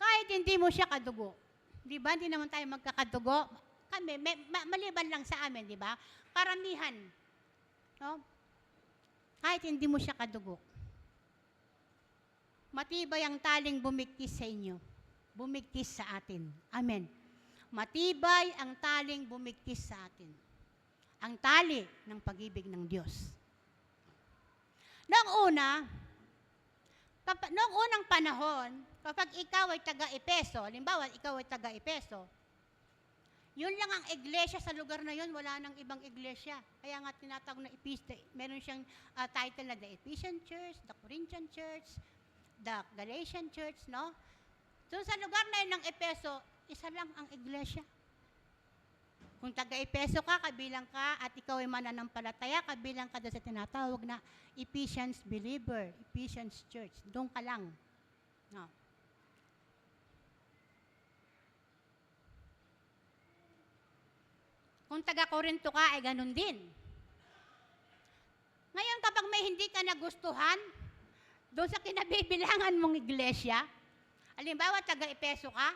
Kahit hindi mo siya kadugo. Di ba? Hindi naman tayo magkakadugo. Kami, maliban lang sa amin, di ba? Karamihan. No? Kahit hindi mo siya kadugo. Matibay ang taling bumigtis sa inyo. Bumigtis sa atin. Amen. Matibay ang taling bumigtis sa atin. Ang tali ng pag-ibig ng Diyos. Noong unang panahon, kapag ikaw ay taga-Epeso, halimbawa, ikaw ay taga-Epeso, yun lang ang iglesia sa lugar na yun, wala nang ibang iglesia. Kaya nga tinatawag na Epeso, meron siyang title na the Ephesian Church, the Corinthian Church, the Galatian Church, no? Doon sa lugar na yun ng Epeso, isa lang ang iglesia. Kung taga-Epeso ka, kabilang ka, at ikaw ay mananampalataya, kabilang ka doon sa tinatawag na Ephesians believer, Ephesians church. Doon ka lang. No. Kung taga-Korinto ka, ay ganun din. Ngayon, kapag may hindi ka nagustuhan, doon sa kinabibilangan mong iglesia, halimbawa, taga-Epeso ka,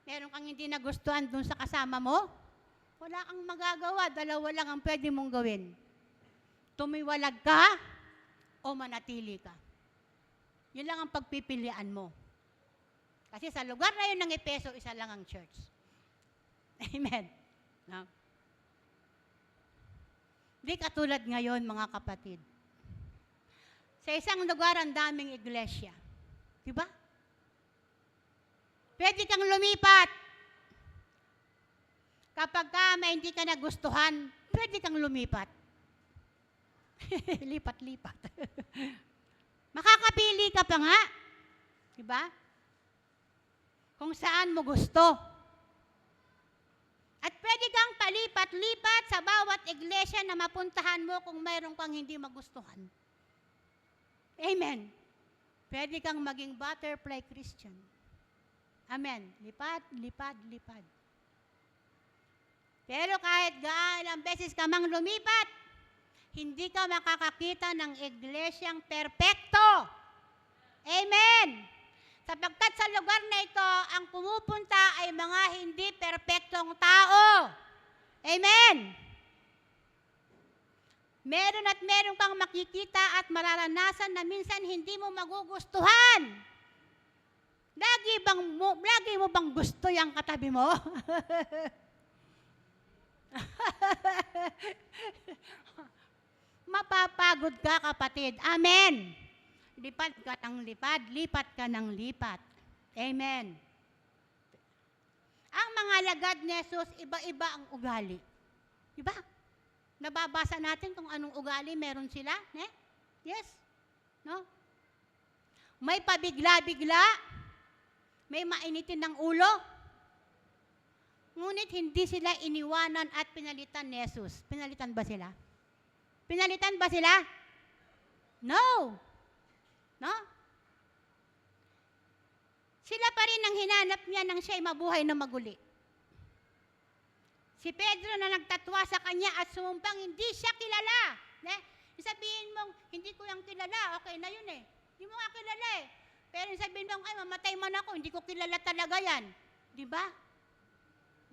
meron kang hindi nagustuhan doon sa kasama mo, wala kang magagawa, dalawa lang ang pwede mong gawin. Tumiwalag ka o manatili ka. Yun lang ang pagpipilian mo. Kasi sa lugar na yun ng Epeso, isa lang ang church. Amen. No? Di katulad ngayon, mga kapatid. Sa isang lugar, ang daming iglesia. Diba? Pwede kang lumipat. Kapag may hindi ka nagustuhan, pwede kang lumipat. Lipat-lipat. Makakapili ka pa nga. Diba? Kung saan mo gusto. At pwede kang palipat-lipat sa bawat iglesia na mapuntahan mo kung mayroon kang hindi magustuhan. Amen. Pwede kang maging butterfly Christian. Amen. Lipad, lipad, lipad. Pero kahit gaano beses ka mang lumipat, hindi ka makakakita ng iglesyang perpekto. Amen. Sapagkat sa lugar na ito, ang pumupunta ay mga hindi perpektong tao. Amen. Meron at meron kang makikita at mararanasan na minsan hindi mo magugustuhan. Lagi mo bang gusto yung katabi mo? Mapapagod ka, kapatid. Amen. Lipat ka ng lipad, lipat ka ng lipat. Amen. Ang mga alagad ni Jesus, iba-iba ang ugali. Diba? Nababasa natin kung anong ugali meron sila. Yes? No? May pabigla-bigla, may mainitin ng ulo, ngunit hindi sila iniwanan at pinalitan ni Jesus. Pinalitan ba sila? Pinalitan ba sila? No. No? Sila pa rin ang hinanap niya nang siya'y mabuhay na maguli. Si Pedro na nagtatwa sa kanya at sumumpang hindi siya kilala. Sabihin mong, hindi ko yung kilala, okay na yun eh. Hindi mo nga kilala eh. Pero sabihin mong, ay mamatay man ako, hindi ko kilala talaga yan. Di ba?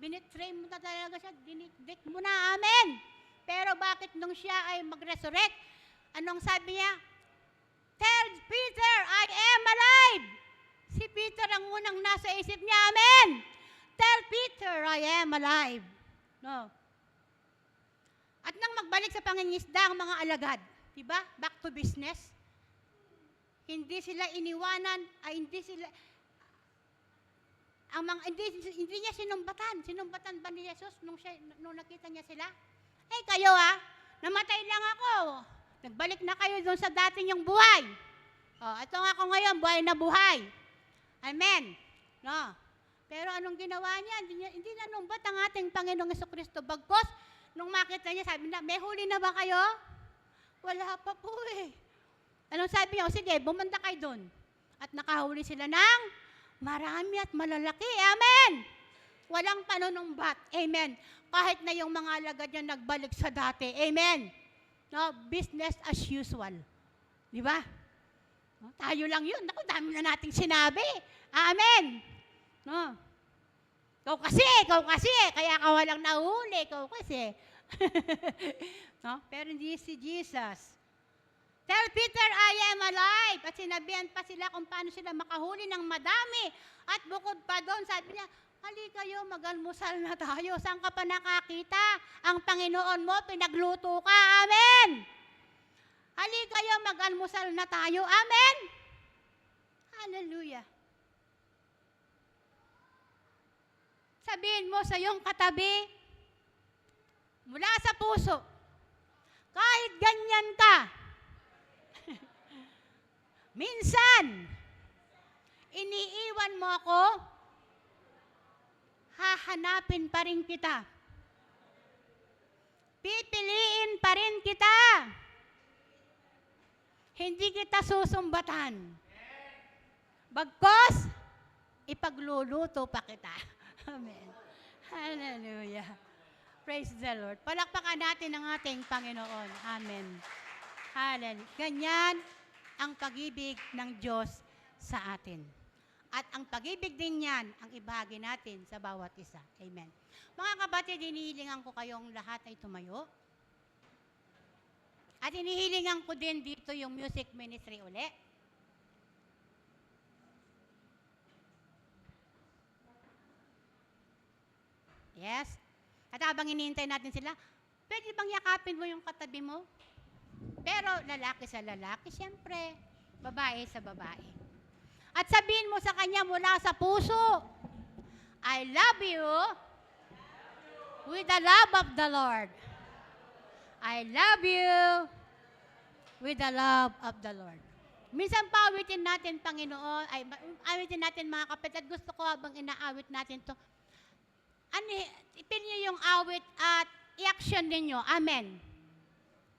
Binitray mo na talaga siya, dinitdik mo na, amen. Pero bakit nung siya ay mag-resurrect, anong sabi niya? Tell Peter, I am alive. Si Peter ang unang nasa isip niya, amen. Tell Peter, I am alive. No. At nang magbalik sa pangingisda ang mga alagad, diba? Back to business. Hindi sila iniwanan, hindi niya sinumbatan. Sinumbatan ba ni Jesus nung nakita niya sila? Kayo namatay lang ako. Nagbalik na kayo doon sa dati niyong buhay. Ito nga ako ngayon, buhay na buhay. Amen. No. Pero anong ginawa niya? Hindi nanumbat ang ating Panginoong Jesucristo. Bagkos, nung makita niya, sabi na, may huli na ba kayo? Wala pa po eh. Anong sabi niya? O sige, bumanda kayo doon. At nakahuli sila ng marami at malalaki. Amen. Walang panunumbat. Amen. Kahit na yung mga alagad niya nagbalik sa dati. Amen. No, business as usual. Di ba? No, tayo lang yun. Naku, dami na nating sinabi. Amen. No. Ikaw kasi. Kaya ka walang nahuli. Ikaw kasi. No? Pero hindi si Jesus. Tell Peter, I am alive. At sinabihan pa sila kung paano sila makahuli ng madami. At bukod pa doon, sabi niya, hali kayo, mag-almusal na tayo. Saan ka pa nakakita? Ang Panginoon mo, pinagluto ka. Amen! Hali kayo, mag-almusal na tayo. Amen! Hallelujah! Sabihin mo sa iyong katabi, mula sa puso, kahit ganyan ka, minsan, iniiwan mo ako, hahanapin pa rin kita. hindi kita susumbatan. Bagkos, ipagluluto pa kita. Amen. Hallelujah. Praise the Lord. Palakpakan natin ang ating Panginoon. Amen. Hallelujah. Ganyan ang pag-ibig ng Diyos sa atin. At ang pag-ibig din yan, ang ibahagi natin sa bawat isa. Amen. Mga kapatid, hinihilingan ko kayong lahat ay tumayo. At hinihilingan ko din dito yung music ministry uli. Yes. At habang hinihintay natin sila, pwede bang yakapin mo yung katabi mo? Pero lalaki sa lalaki, siyempre. Babae sa babae. At sabihin mo sa kanya mula sa puso, I love you with the love of the Lord. I love you with the love of the Lord. Minsan pa awitin natin, Panginoon, awitin natin mga kapatid. Gusto ko habang inaawit natin to, ipin niyo yung awit at i-action ninyo. Amen.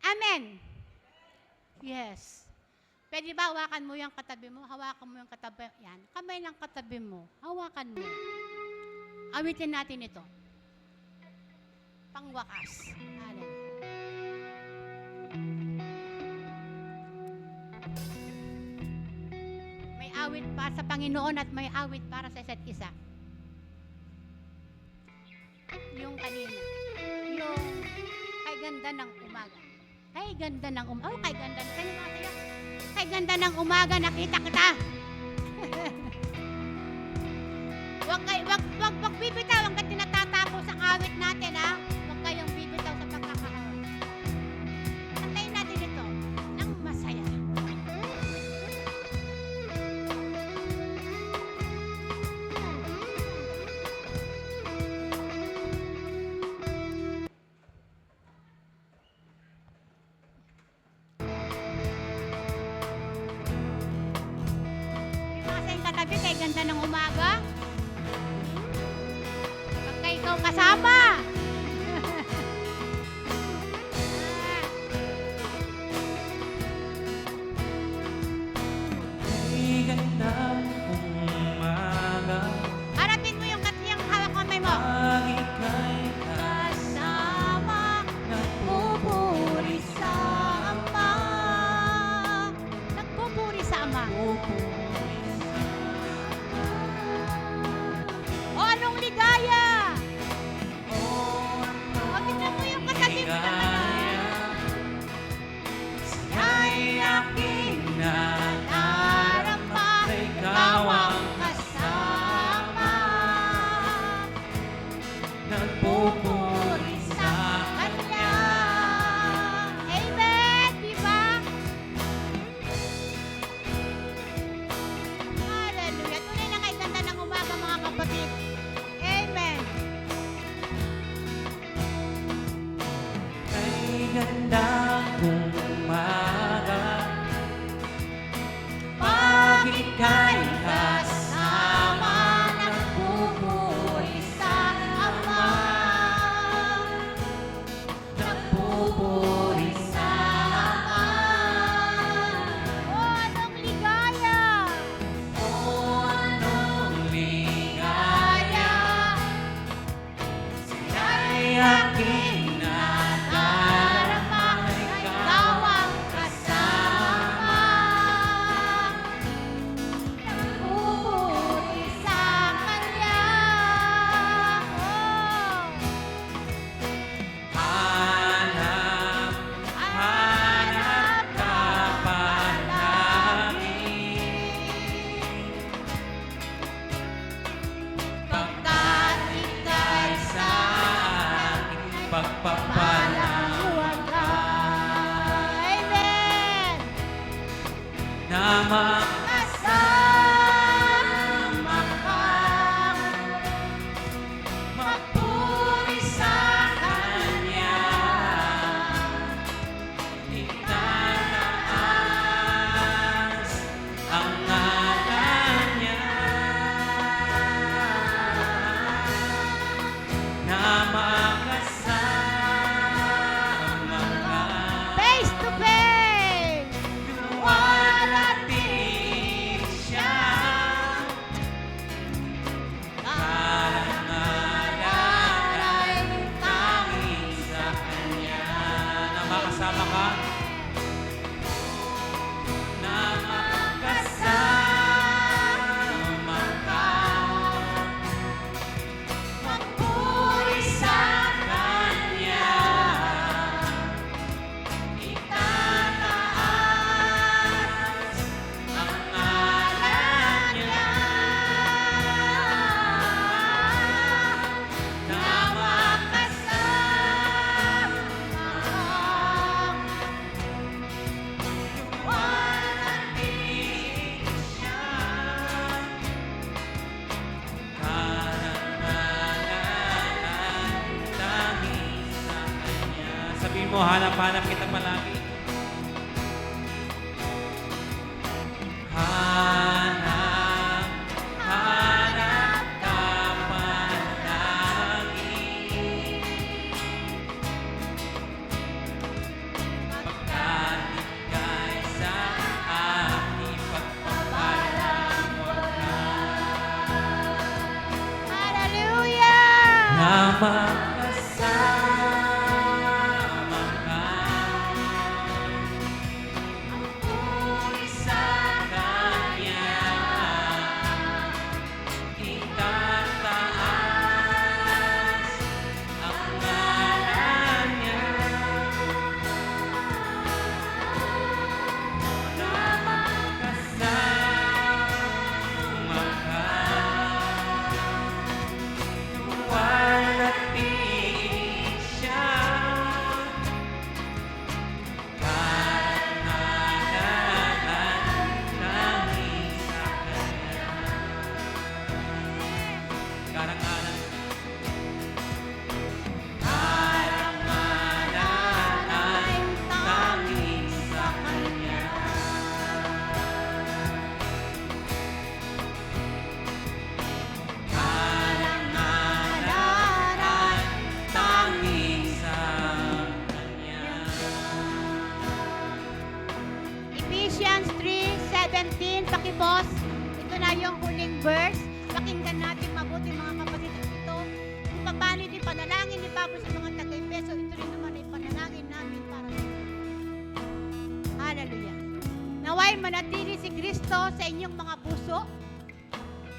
Amen. Yes. Pwede ba hawakan mo yung katabi mo? Hawakan mo yung katabi. Yan. Kamay ng katabi mo. Hawakan mo. Awitin natin ito. Pangwakas. Amen. May awit pa sa Panginoon at may awit para sa isa't isa. Yung kanina. Yung kay ganda ng umaga. Kay ganda ng umaga. Oh, kay ganda. Kaya nga tayo. Kay ganda ng umaga, nakita kita. Wag bibitaw hanggang tinatatapos ang awit natin, ha? Wag kayong bibitaw sa pagkakahawak. Antayin natin ito ng masaya. Katabi kay ganda ng umaga. Pagka ikaw kasama. Ay, ganda umaga. Harapin mo yung hawak kamay mo. Ang ika'y Kasama, nagpupuri sa Ama. Nagpupuri sa Ama. O anong ligaya? O tignan mo yung katabi mo naman. Ay aking Nadarama, ikaw ang kasama. nagpupuri Sa Kanya. Amen, di ba? Hallelujah. Tunay na kay ganda ng umaga, mga kapatid. Amen. Ay ganda umaga. Pag ika'y kasama, nagpupuri sa Ama. nagpupuri Sa Ama. O anong ligaya? o anong ligaya. Ay aking nadarama, Ikaw ang kasama. Nagpupuri sa Kanya. hanap, hanap ka palagi. Pagkat ika'y Sa aking pagpapalang Amen. na Kasama ka. magpuri sa Kanya. Itataas ang ngalan niya na makasama ka. makasama ka. Na makasama ka. Magpuri sa Kanya. Itataas ang ngalan niya. Na makasama ka. Luwalhati siya. Karangalan dahil sa Kanya. Sabihin mo, hanap-hanap kita palagi. Hanap, hanap ka palagi. Pagkat ika'y sa aking pagpapalang Hallelujah! na makasama ka. Ang puri sa Kanya. Itataas ang ngalan niya. Na makasama ka. Luwalhati siya. Karangalan dahil sa Kanya. Karangalan. Karangalan dahil sa Kanya. Karangalan dahil sa Kanya. Ephesians 3:17, pakibos. Ito na yung huling verse. Pakinggan natin mabuti mga kapatid at ito. Kung paano din panalangin ni Pablo sa mga taga-Efeso, ito rin naman ay panalangin namin para sa inyo. Hallelujah. Naway manatili si Kristo sa inyong mga puso,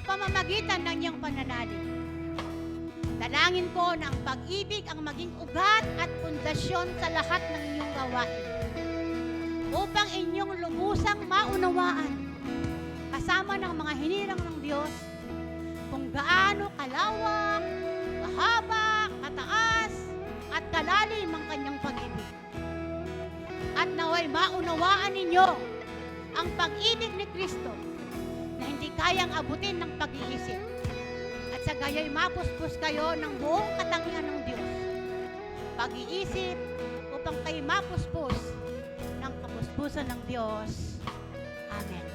pamamagitan ng iyong pananalig. Dalangin ko na ang pag-ibig ang maging ugat at pundasyon sa lahat ng inyong gawain, upang inyong lubusang maunawaan, kasama ng mga hinirang ng Diyos, kung gaano kalawak, kahaba, kataas, at kalalim ang kanyang pag-ibig. At naway maunawaan ninyo ang pag-ibig ni Kristo na hindi kayang abutin ng pag-iisip, at sa gayo'y mapuspos kayo ng buong katangian ng Diyos. Pag-iisip upang kayo mapuspos ng kapuspusan ng Diyos. Amen.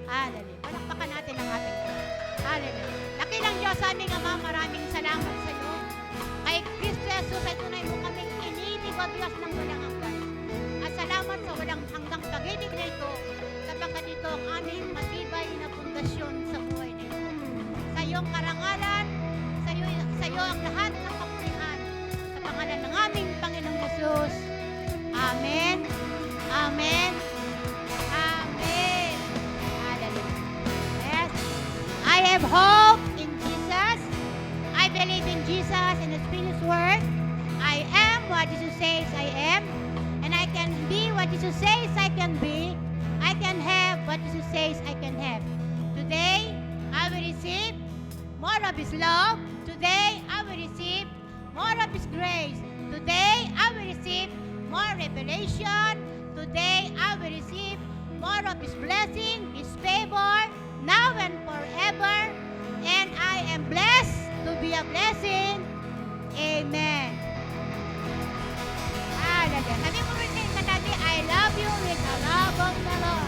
Hallelujah. Palakpakan natin ang ating Diyos. Hallelujah. Dakilang Diyos, aming Ama, maraming salamat sa iyo. Kay Kristo Jesus ay tunay mo kaming inibig o Diyos ng walang hanggan. At salamat sa walang hanggang pag-ibig na ito, sapagkat ito ang aming matibay na pundasyon sa buhay na ito. Sa iyong karangalan, sa iyo ang lahat ng kapurihan. Sa pangalan ng aming Panginoong Jesus. Amen. Amen. Amen. Hallelujah. Yes. I have hope in Jesus. I believe in Jesus and His finished work. I am what Jesus says I am. And I can be what Jesus says I can be. I can have what Jesus says I can have. Today, I will receive more of His love. Today, I will receive more of His grace. Today, I will receive more revelation. Today, I will receive more of His blessing, His favor, now and forever. And I am blessed to be a blessing. Amen. Hallelujah. Sabi mo rin sa katabi, I love you with the love of the Lord.